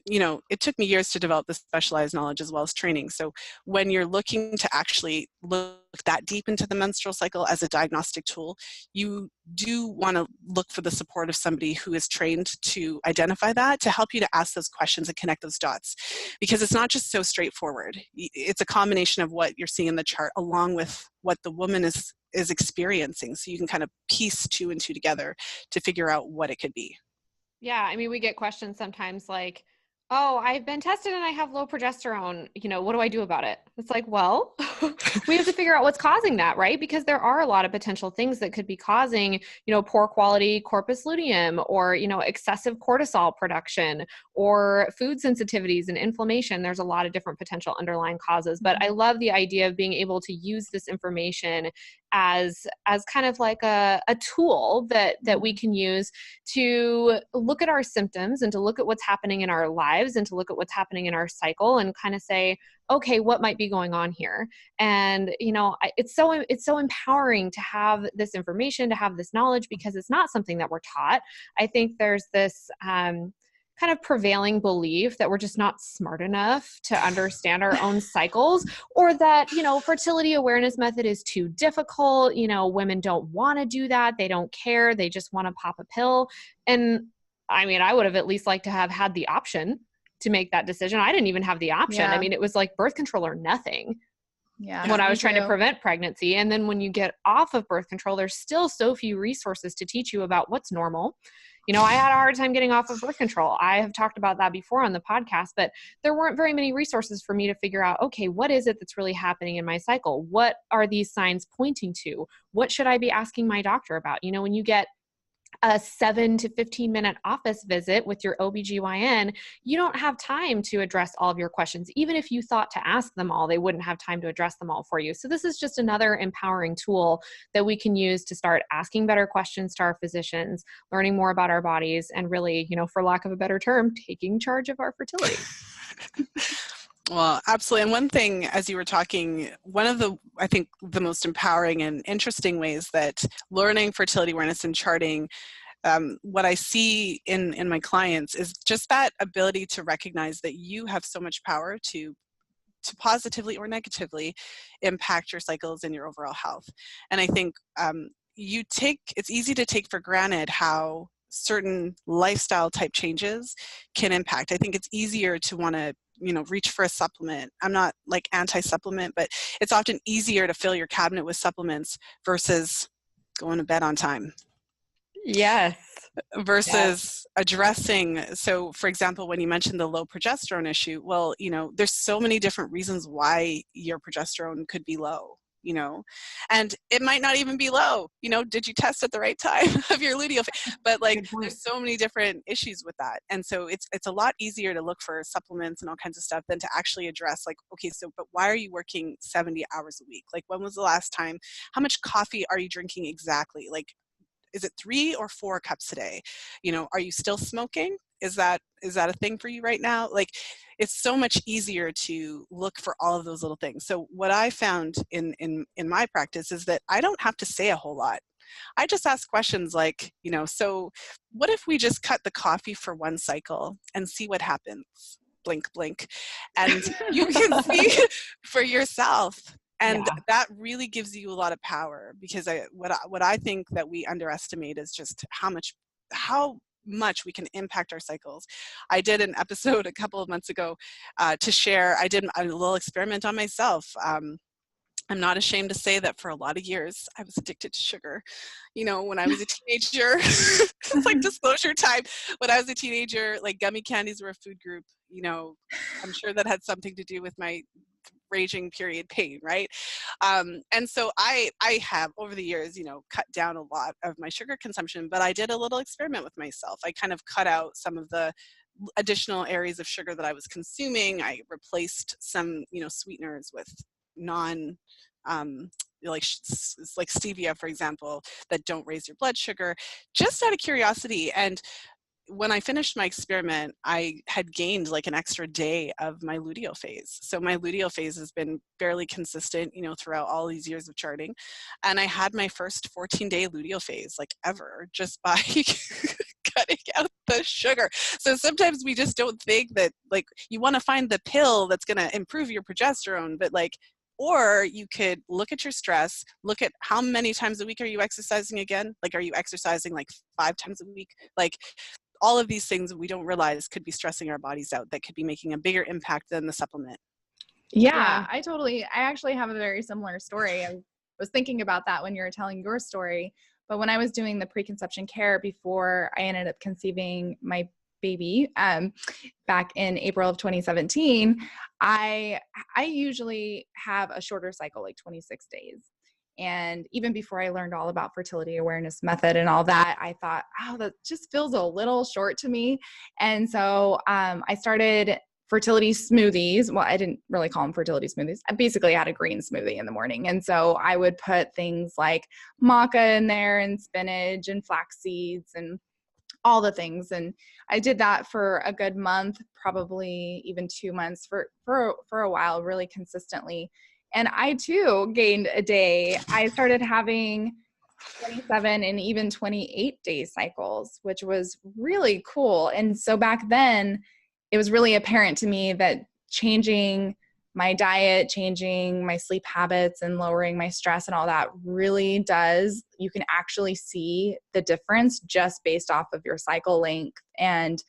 it took me years to develop this specialized knowledge as well as training. So when you're looking to actually look that deep into the menstrual cycle as a diagnostic tool, you do want to look for the support of somebody who is trained to identify that, to help you to ask those questions and connect those dots. Because it's not just so straightforward. It's a combination of what you're seeing in the chart along with what the woman is experiencing. So you can kind of piece 2 and 2 together to figure out what it could be. Yeah. I mean, we get questions sometimes like, oh, I've been tested and I have low progesterone. What do I do about it? It's like, well, we have to figure out what's causing that, right? Because there are a lot of potential things that could be causing, poor quality corpus luteum, or, excessive cortisol production, or food sensitivities and inflammation. There's a lot of different potential underlying causes, but I love the idea of being able to use this information as kind of like a tool that we can use to look at our symptoms and to look at what's happening in our lives and to look at what's happening in our cycle and kind of say, okay, what might be be going on here? And, it's so empowering to have this information, to have this knowledge, because it's not something that we're taught. I think there's this, kind of prevailing belief that we're just not smart enough to understand our own cycles, or that, fertility awareness method is too difficult. Women don't want to do that. They don't care. They just want to pop a pill. And I mean, I would have at least liked to have had the option to make that decision. I didn't even have the option. Yeah. I mean, it was like birth control or nothing. Yeah, when I was trying to prevent pregnancy. And then when you get off of birth control, there's still so few resources to teach you about what's normal. I had a hard time getting off of birth control. I have talked about that before on the podcast, but there weren't very many resources for me to figure out, okay, what is it that's really happening in my cycle? What are these signs pointing to? What should I be asking my doctor about? When you get a 7 to 15 minute office visit with your OBGYN, you don't have time to address all of your questions. Even if you thought to ask them all, they wouldn't have time to address them all for you. So this is just another empowering tool that we can use to start asking better questions to our physicians, learning more about our bodies, and really, for lack of a better term, taking charge of our fertility. Well, absolutely. And one thing, as you were talking, one of I think the most empowering and interesting ways that learning fertility awareness and charting, what I see in my clients is just that ability to recognize that you have so much power to positively or negatively impact your cycles and your overall health. And I think it's easy to take for granted how certain lifestyle type changes can impact. I think it's easier to want to reach for a supplement. I'm not like anti-supplement, but it's often easier to fill your cabinet with supplements versus going to bed on time. Yes. Versus addressing. So for example, when you mentioned the low progesterone issue, well, there's so many different reasons why your progesterone could be low. And it might not even be low. Did you test at the right time of your luteal phase? But there's so many different issues with that. And so it's a lot easier to look for supplements and all kinds of stuff than to actually address okay, so, but why are you working 70 hours a week? When was the last time? How much coffee are you drinking exactly? Is it 3 or 4 cups a day? Are you still smoking? Is that a thing for you right now? It's so much easier to look for all of those little things. So what I found in my practice is that I don't have to say a whole lot. I just ask questions so what if we just cut the coffee for one cycle and see what happens? Blink, blink. And you can see for yourself. And that really gives you a lot of power, because what I think that we underestimate is just how much we can impact our cycles. I did an episode a couple of months ago to share. I did a little experiment on myself. I'm not ashamed to say that for a lot of years, I was addicted to sugar. When I was a teenager, it's like disclosure time. When I was a teenager, gummy candies were a food group. I'm sure that had something to do with my raging period pain, right? And so I have over the years, cut down a lot of my sugar consumption, but I did a little experiment with myself. I kind of cut out some of the additional areas of sugar that I was consuming. I replaced some, sweeteners with non, like stevia, for example, that don't raise your blood sugar, just out of curiosity. And when I finished my experiment, I had gained an extra day of my luteal phase. So my luteal phase has been fairly consistent, throughout all these years of charting. And I had my first 14-day luteal phase, ever, just by cutting out the sugar. So sometimes we just don't think that, you want to find the pill that's going to improve your progesterone, but or you could look at your stress, look at how many times a week are you exercising again? Are you exercising 5 times a week? All of these things we don't realize could be stressing our bodies out, that could be making a bigger impact than the supplement. Yeah, I actually have a very similar story. I was thinking about that when you were telling your story, but when I was doing the preconception care before I ended up conceiving my baby, back in April of 2017, I usually have a shorter cycle, 26 days. And even before I learned all about fertility awareness method and all that, I thought, oh, that just feels a little short to me. And so I started fertility smoothies. Well, I didn't really call them fertility smoothies. I basically had a green smoothie in the morning. And so I would put things like maca in there and spinach and flax seeds and all the things. And I did that for a good month, probably even 2 months for a while, really consistently. And I too gained a day. I started having 27 and even 28-day cycles, which was really cool. And so back then, it was really apparent to me that changing my diet, changing my sleep habits, and lowering my stress and all that really does, you can actually see the difference just based off of your cycle length and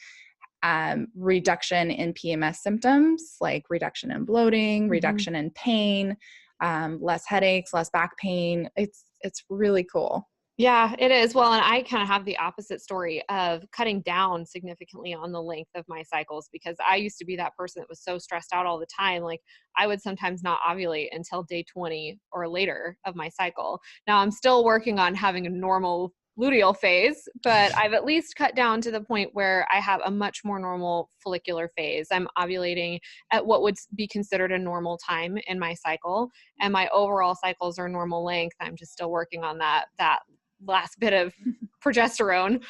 reduction in PMS symptoms, like reduction in bloating, reduction in pain, less headaches, less back pain. It's really cool. Yeah, it is. Well, and I kind of have the opposite story of cutting down significantly on the length of my cycles, because I used to be that person that was so stressed out all the time. Like I would sometimes not ovulate until day 20 or later of my cycle. Now I'm still working on having a normal luteal phase, but I've at least cut down to the point where I have a much more normal follicular phase. I'm ovulating at what would be considered a normal time in my cycle, and my overall cycles are normal length. I'm just still working on that last bit of progesterone.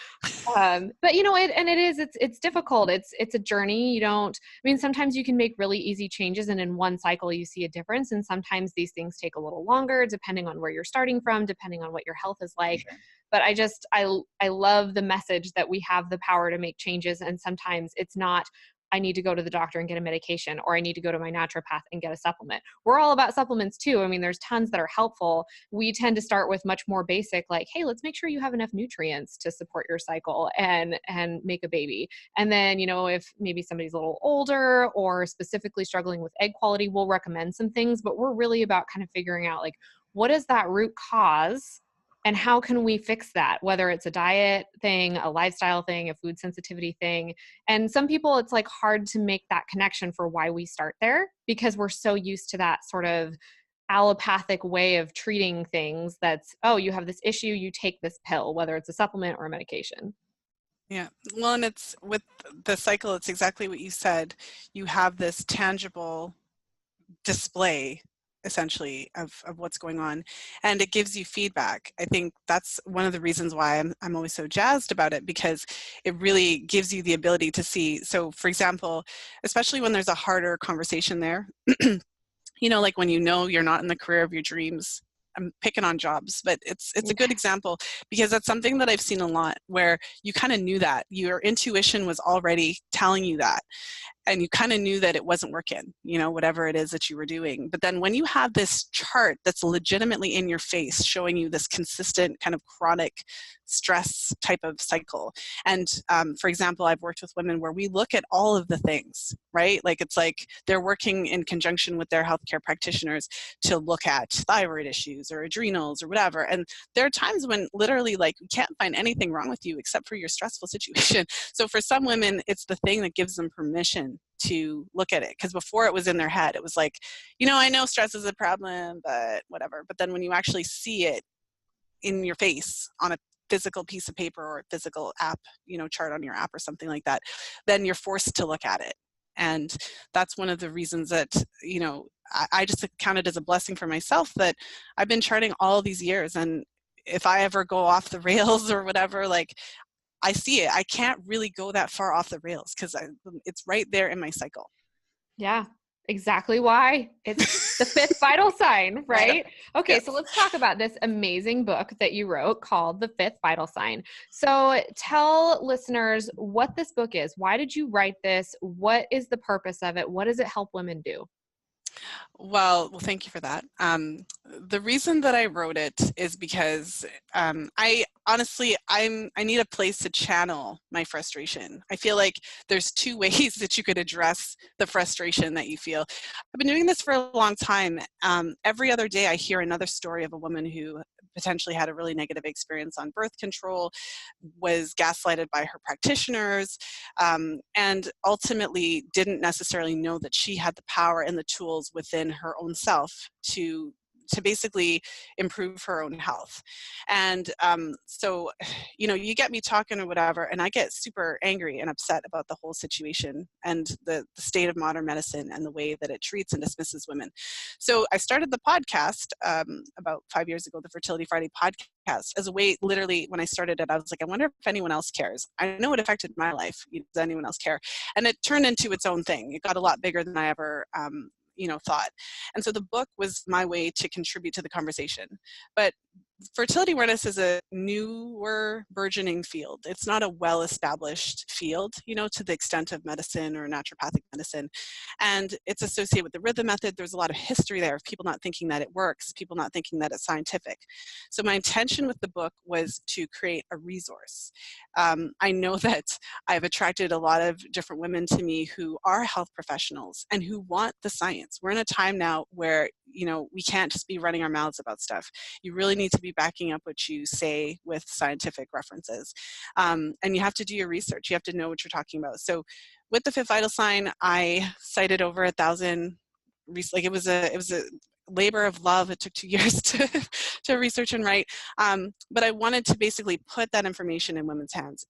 But you know, it's difficult. It's a journey. Sometimes you can make really easy changes and in one cycle you see a difference. And sometimes these things take a little longer depending on where you're starting from, depending on what your health is like. Sure. But I love the message that we have the power to make changes. And sometimes it's not, I need to go to the doctor and get a medication, or I need to go to my naturopath and get a supplement. We're all about supplements too. I mean, there's tons that are helpful. We tend to start with much more basic, like, hey, let's make sure you have enough nutrients to support your cycle and make a baby. And then, if maybe somebody's a little older or specifically struggling with egg quality, we'll recommend some things, but we're really about kind of figuring out, like, what is that root cause? And how can we fix that? Whether it's a diet thing, a lifestyle thing, a food sensitivity thing. And some people, it's like hard to make that connection for why we start there, because we're so used to that sort of allopathic way of treating things. That's, oh, you have this issue, you take this pill, whether it's a supplement or a medication. Yeah. Well, and it's with the cycle, it's exactly what you said. You have this tangible display essentially of what's going on, and it gives you feedback. I think that's one of the reasons why I'm always so jazzed about it, because it really gives you the ability to see. So for example, especially when there's a harder conversation there, like when you're not in the career of your dreams. I'm picking on jobs, but it's a good example, because that's something that I've seen a lot, where you kind of knew that your intuition was already telling you that, and you kind of knew that it wasn't working, whatever it is that you were doing. But then when you have this chart that's legitimately in your face, showing you this consistent kind of chronic stress type of cycle. And for example, I've worked with women where we look at all of the things, right? Like it's like they're working in conjunction with their healthcare practitioners to look at thyroid issues or adrenals or whatever. And there are times when literally, like, we can't find anything wrong with you except for your stressful situation. So for some women, it's the thing that gives them permission to look at it, because before it was in their head. It was like, I know stress is a problem, but whatever. But then when you actually see it in your face on a physical piece of paper or a physical app, chart on your app or something like that, then you're forced to look at it. And that's one of the reasons that, I just count it as a blessing for myself that I've been charting all these years. And if I ever go off the rails or whatever, like, I see it. I can't really go that far off the rails because it's right there in my cycle. Yeah, exactly why. It's the fifth vital sign, right? Okay, yes. So let's talk about this amazing book that you wrote called The Fifth Vital Sign. So tell listeners what this book is. Why did you write this? What is the purpose of it? What does it help women do? Well, thank you for that. The reason that I wrote it is because I need a place to channel my frustration. I feel like there's two ways that you could address the frustration that you feel. I've been doing this for a long time. Every other day I hear another story of a woman who potentially had a really negative experience on birth control, was gaslighted by her practitioners, and ultimately didn't necessarily know that she had the power and the tools within her own self to to basically improve her own health. And so, you get me talking or whatever, and I get super angry and upset about the whole situation and the state of modern medicine and the way that it treats and dismisses women. So I started the podcast about 5 years ago, the Fertility Friday podcast, as a way, literally, when I started it, I was like, I wonder if anyone else cares. I know it affected my life. Does anyone else care? And it turned into its own thing. It got a lot bigger than I ever thought. And so the book was my way to contribute to the conversation. But fertility awareness is a newer, burgeoning field. It's not a well-established field, to the extent of medicine or naturopathic medicine. And it's associated with the rhythm method. There's a lot of history there of people not thinking that it works, people not thinking that it's scientific. So my intention with the book was to create a resource. I know that I've attracted a lot of different women to me who are health professionals and who want the science. We're in a time now where, we can't just be running our mouths about stuff. You really need to be backing up what you say with scientific references. And you have to do your research. You have to know what you're talking about. So with the fifth vital sign, I cited over 1,000, it was a labor of love. It took 2 years to research and write. But I wanted to basically put that information in women's hands.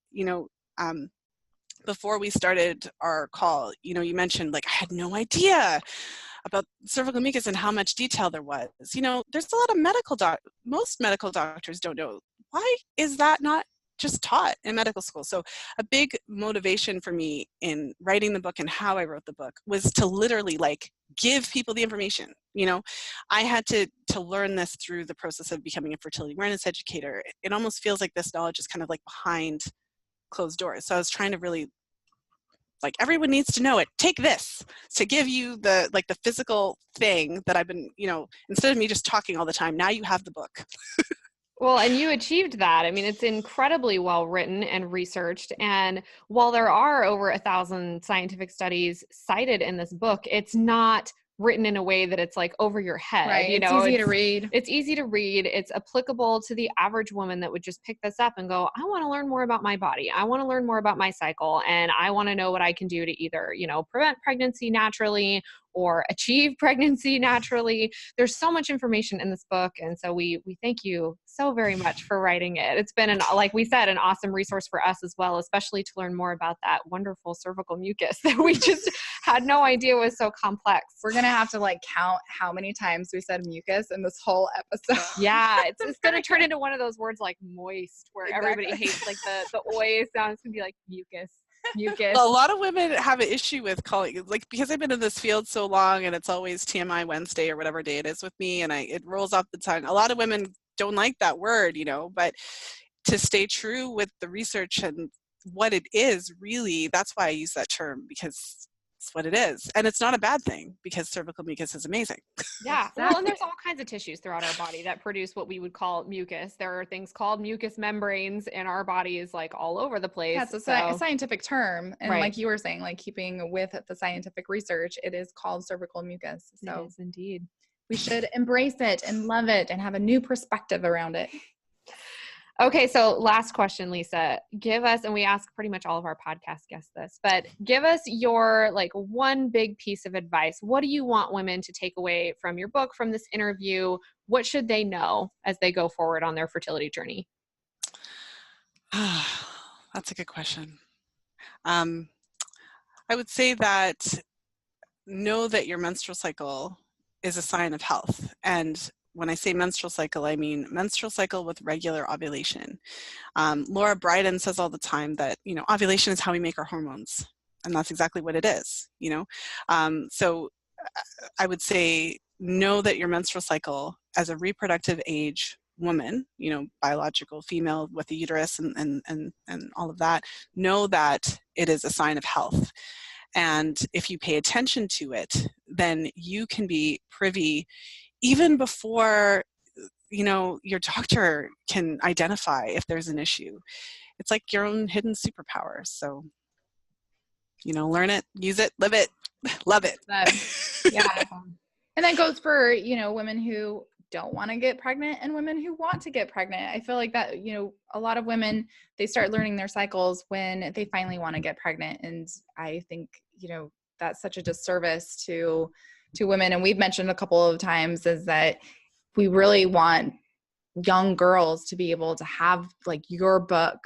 Before we started our call, you mentioned, I had no idea about cervical mucus and how much detail there was. There's a lot of most medical doctors don't know. Why is that not just taught in medical school? So a big motivation for me in writing the book and how I wrote the book was to literally give people the information. I had to learn this through the process of becoming a fertility awareness educator. It almost feels like this knowledge is kind of behind closed doors. So I was trying to really everyone needs to know it. Take this to give you the physical thing that I've been, instead of me just talking all the time, now you have the book. Well, and you achieved that. I mean, it's incredibly well written and researched. And while there are over 1,000 scientific studies cited in this book, it's not written in a way that it's over your head. Right. It's easy to read. It's easy to read. It's applicable to the average woman that would just pick this up and go, I want to learn more about my body. I want to learn more about my cycle. And I want to know what I can do to either, prevent pregnancy naturally or achieve pregnancy naturally. There's so much information in this book. And so we thank you so very much for writing it. It's been, like we said, an awesome resource for us as well, especially to learn more about that wonderful cervical mucus that we just had no idea was so complex. We're going to have to count how many times we said mucus in this whole episode. Yeah. It's going to turn into one of those words like moist, where everybody hates the oi sound. It's going to be mucus. Mucus. Well, a lot of women have an issue with calling, because I've been in this field so long and it's always TMI Wednesday or whatever day it is with me, and it rolls off the tongue. A lot of women don't like that word, but to stay true with the research and what it is, really, that's why I use that term, because it's what it is. And it's not a bad thing, because cervical mucus is amazing. Yeah. Well, and there's all kinds of tissues throughout our body that produce what we would call mucus. There are things called mucous membranes in our bodies, all over the place. That's a scientific term. And right. Like you were saying, keeping with the scientific research, it is called cervical mucus. So it is indeed. We should embrace it and love it and have a new perspective around it. Okay, so last question, Lisa. Give us, and we ask pretty much all of our podcast guests this, but give us your one big piece of advice. What do you want women to take away from your book, from this interview? What should they know as they go forward on their fertility journey? That's a good question. I would say that know that your menstrual cycle is a sign of health. And when I say menstrual cycle, I mean menstrual cycle with regular ovulation. Laura Brydon says all the time that, ovulation is how we make our hormones. And that's exactly what it is, So I would say know that your menstrual cycle as a reproductive age woman, biological female with a uterus and all of that, know that it is a sign of health. And if you pay attention to it, then you can be privy even before, your doctor can identify if there's an issue. It's like your own hidden superpower. So, learn it, use it, live it, love it. Yeah. And that goes for, women who don't want to get pregnant and women who want to get pregnant. I feel like that, a lot of women, they start learning their cycles when they finally want to get pregnant. And I think, that's such a disservice to women. And we've mentioned a couple of times is that we really want young girls to be able to have like your book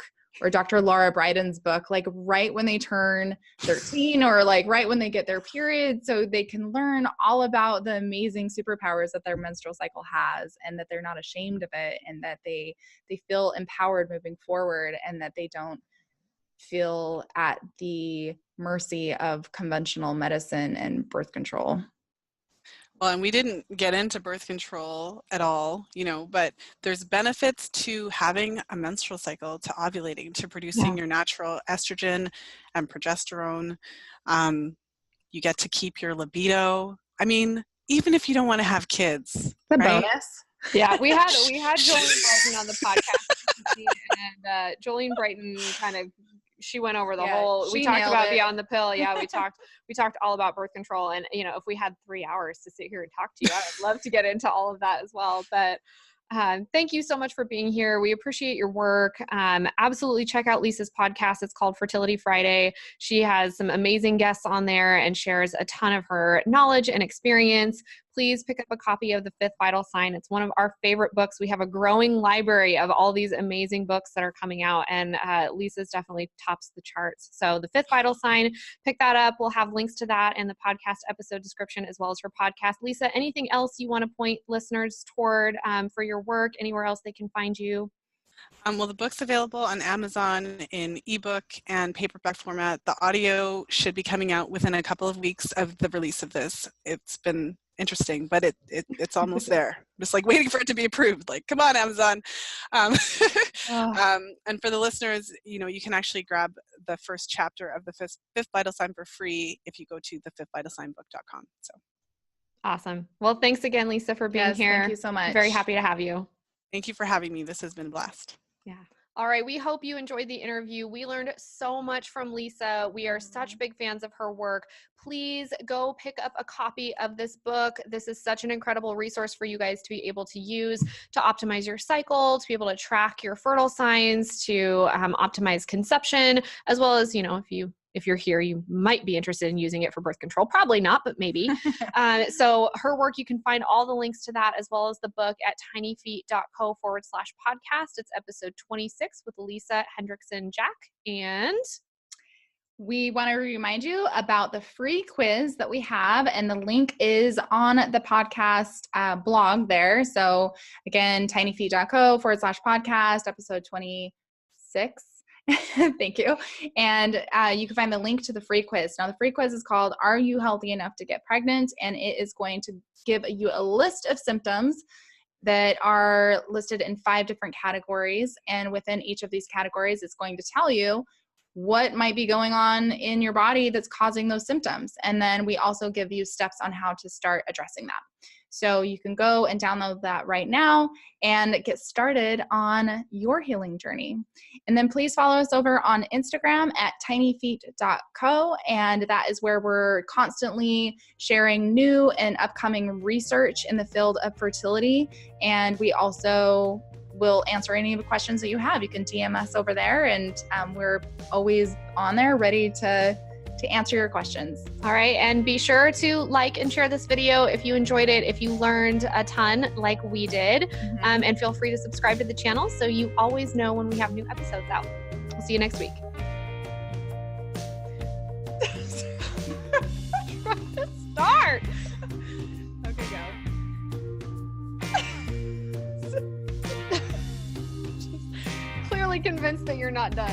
or Dr. Laura Bryden's book, like right when they turn 13 or like right when they get their period, so they can learn all about the amazing superpowers that their menstrual cycle has, and that they're not ashamed of it, and that they feel empowered moving forward, and that they don't feel at the mercy of conventional medicine and birth control. Well, and we didn't get into birth control at all, but there's benefits to having a menstrual cycle, to ovulating, to producing your natural estrogen and progesterone. You get to keep your libido. I mean, even if you don't want to have kids. It's a bonus. Yeah, we had Jolene Brighton on the podcast, and Jolene Brighton she went over the whole, we talked about Beyond the Pill. Yeah, we talked all about birth control. And, if we had 3 hours to sit here and talk to you, I would love to get into all of that as well. But thank you so much for being here. We appreciate your work. Absolutely check out Lisa's podcast. It's called Fertility Friday. She has some amazing guests on there and shares a ton of her knowledge and experience. Please pick up a copy of The Fifth Vital Sign. It's one of our favorite books. We have a growing library of all these amazing books that are coming out, and Lisa's definitely tops the charts. So The Fifth Vital Sign, pick that up. We'll have links to that in the podcast episode description as well as her podcast. Lisa, anything else you want to point listeners toward for your work? Anywhere else they can find you? Well, the book's available on Amazon in ebook and paperback format. The audio should be coming out within a couple of weeks of the release of this. It's been interesting, but it's almost there. Just like waiting for it to be approved. Like, come on, Amazon. And for the listeners, you can actually grab the first chapter of the Fifth Vital Sign for free if you go to thefifthvitalsignbook.com. So awesome. Well, thanks again, Lisa, for being here. Thank you so much. Very happy to have you. Thank you for having me. This has been a blast. Yeah. All right. We hope you enjoyed the interview. We learned so much from Lisa. We are such big fans of her work. Please go pick up a copy of this book. This is such an incredible resource for you guys to be able to use to optimize your cycle, to be able to track your fertile signs, to optimize conception, as well as, if you're here, you might be interested in using it for birth control. Probably not, but maybe. So her work, you can find all the links to that as well as the book at tinyfeet.co/podcast. It's episode 26 with Lisa Hendrickson-Jack. And we want to remind you about the free quiz that we have, and the link is on the podcast blog there. So again, tinyfeet.co/podcast, episode 26. Thank you. And you can find the link to the free quiz. Now, the free quiz is called Are You Healthy Enough to Get Pregnant? And it is going to give you a list of symptoms that are listed in 5 different categories. And within each of these categories, it's going to tell you what might be going on in your body that's causing those symptoms. And then we also give you steps on how to start addressing that. So you can go and download that right now and get started on your healing journey. And then please follow us over on Instagram at tinyfeet.co. And that is where we're constantly sharing new and upcoming research in the field of fertility. And we also will answer any of the questions that you have. You can DM us over there, and we're always on there ready to answer your questions. All right. And be sure to like and share this video if you enjoyed it, if you learned a ton like we did, and feel free to subscribe to the channel so you always know when we have new episodes out. We'll see you next week. Start. Okay, go. Clearly convinced that you're not done.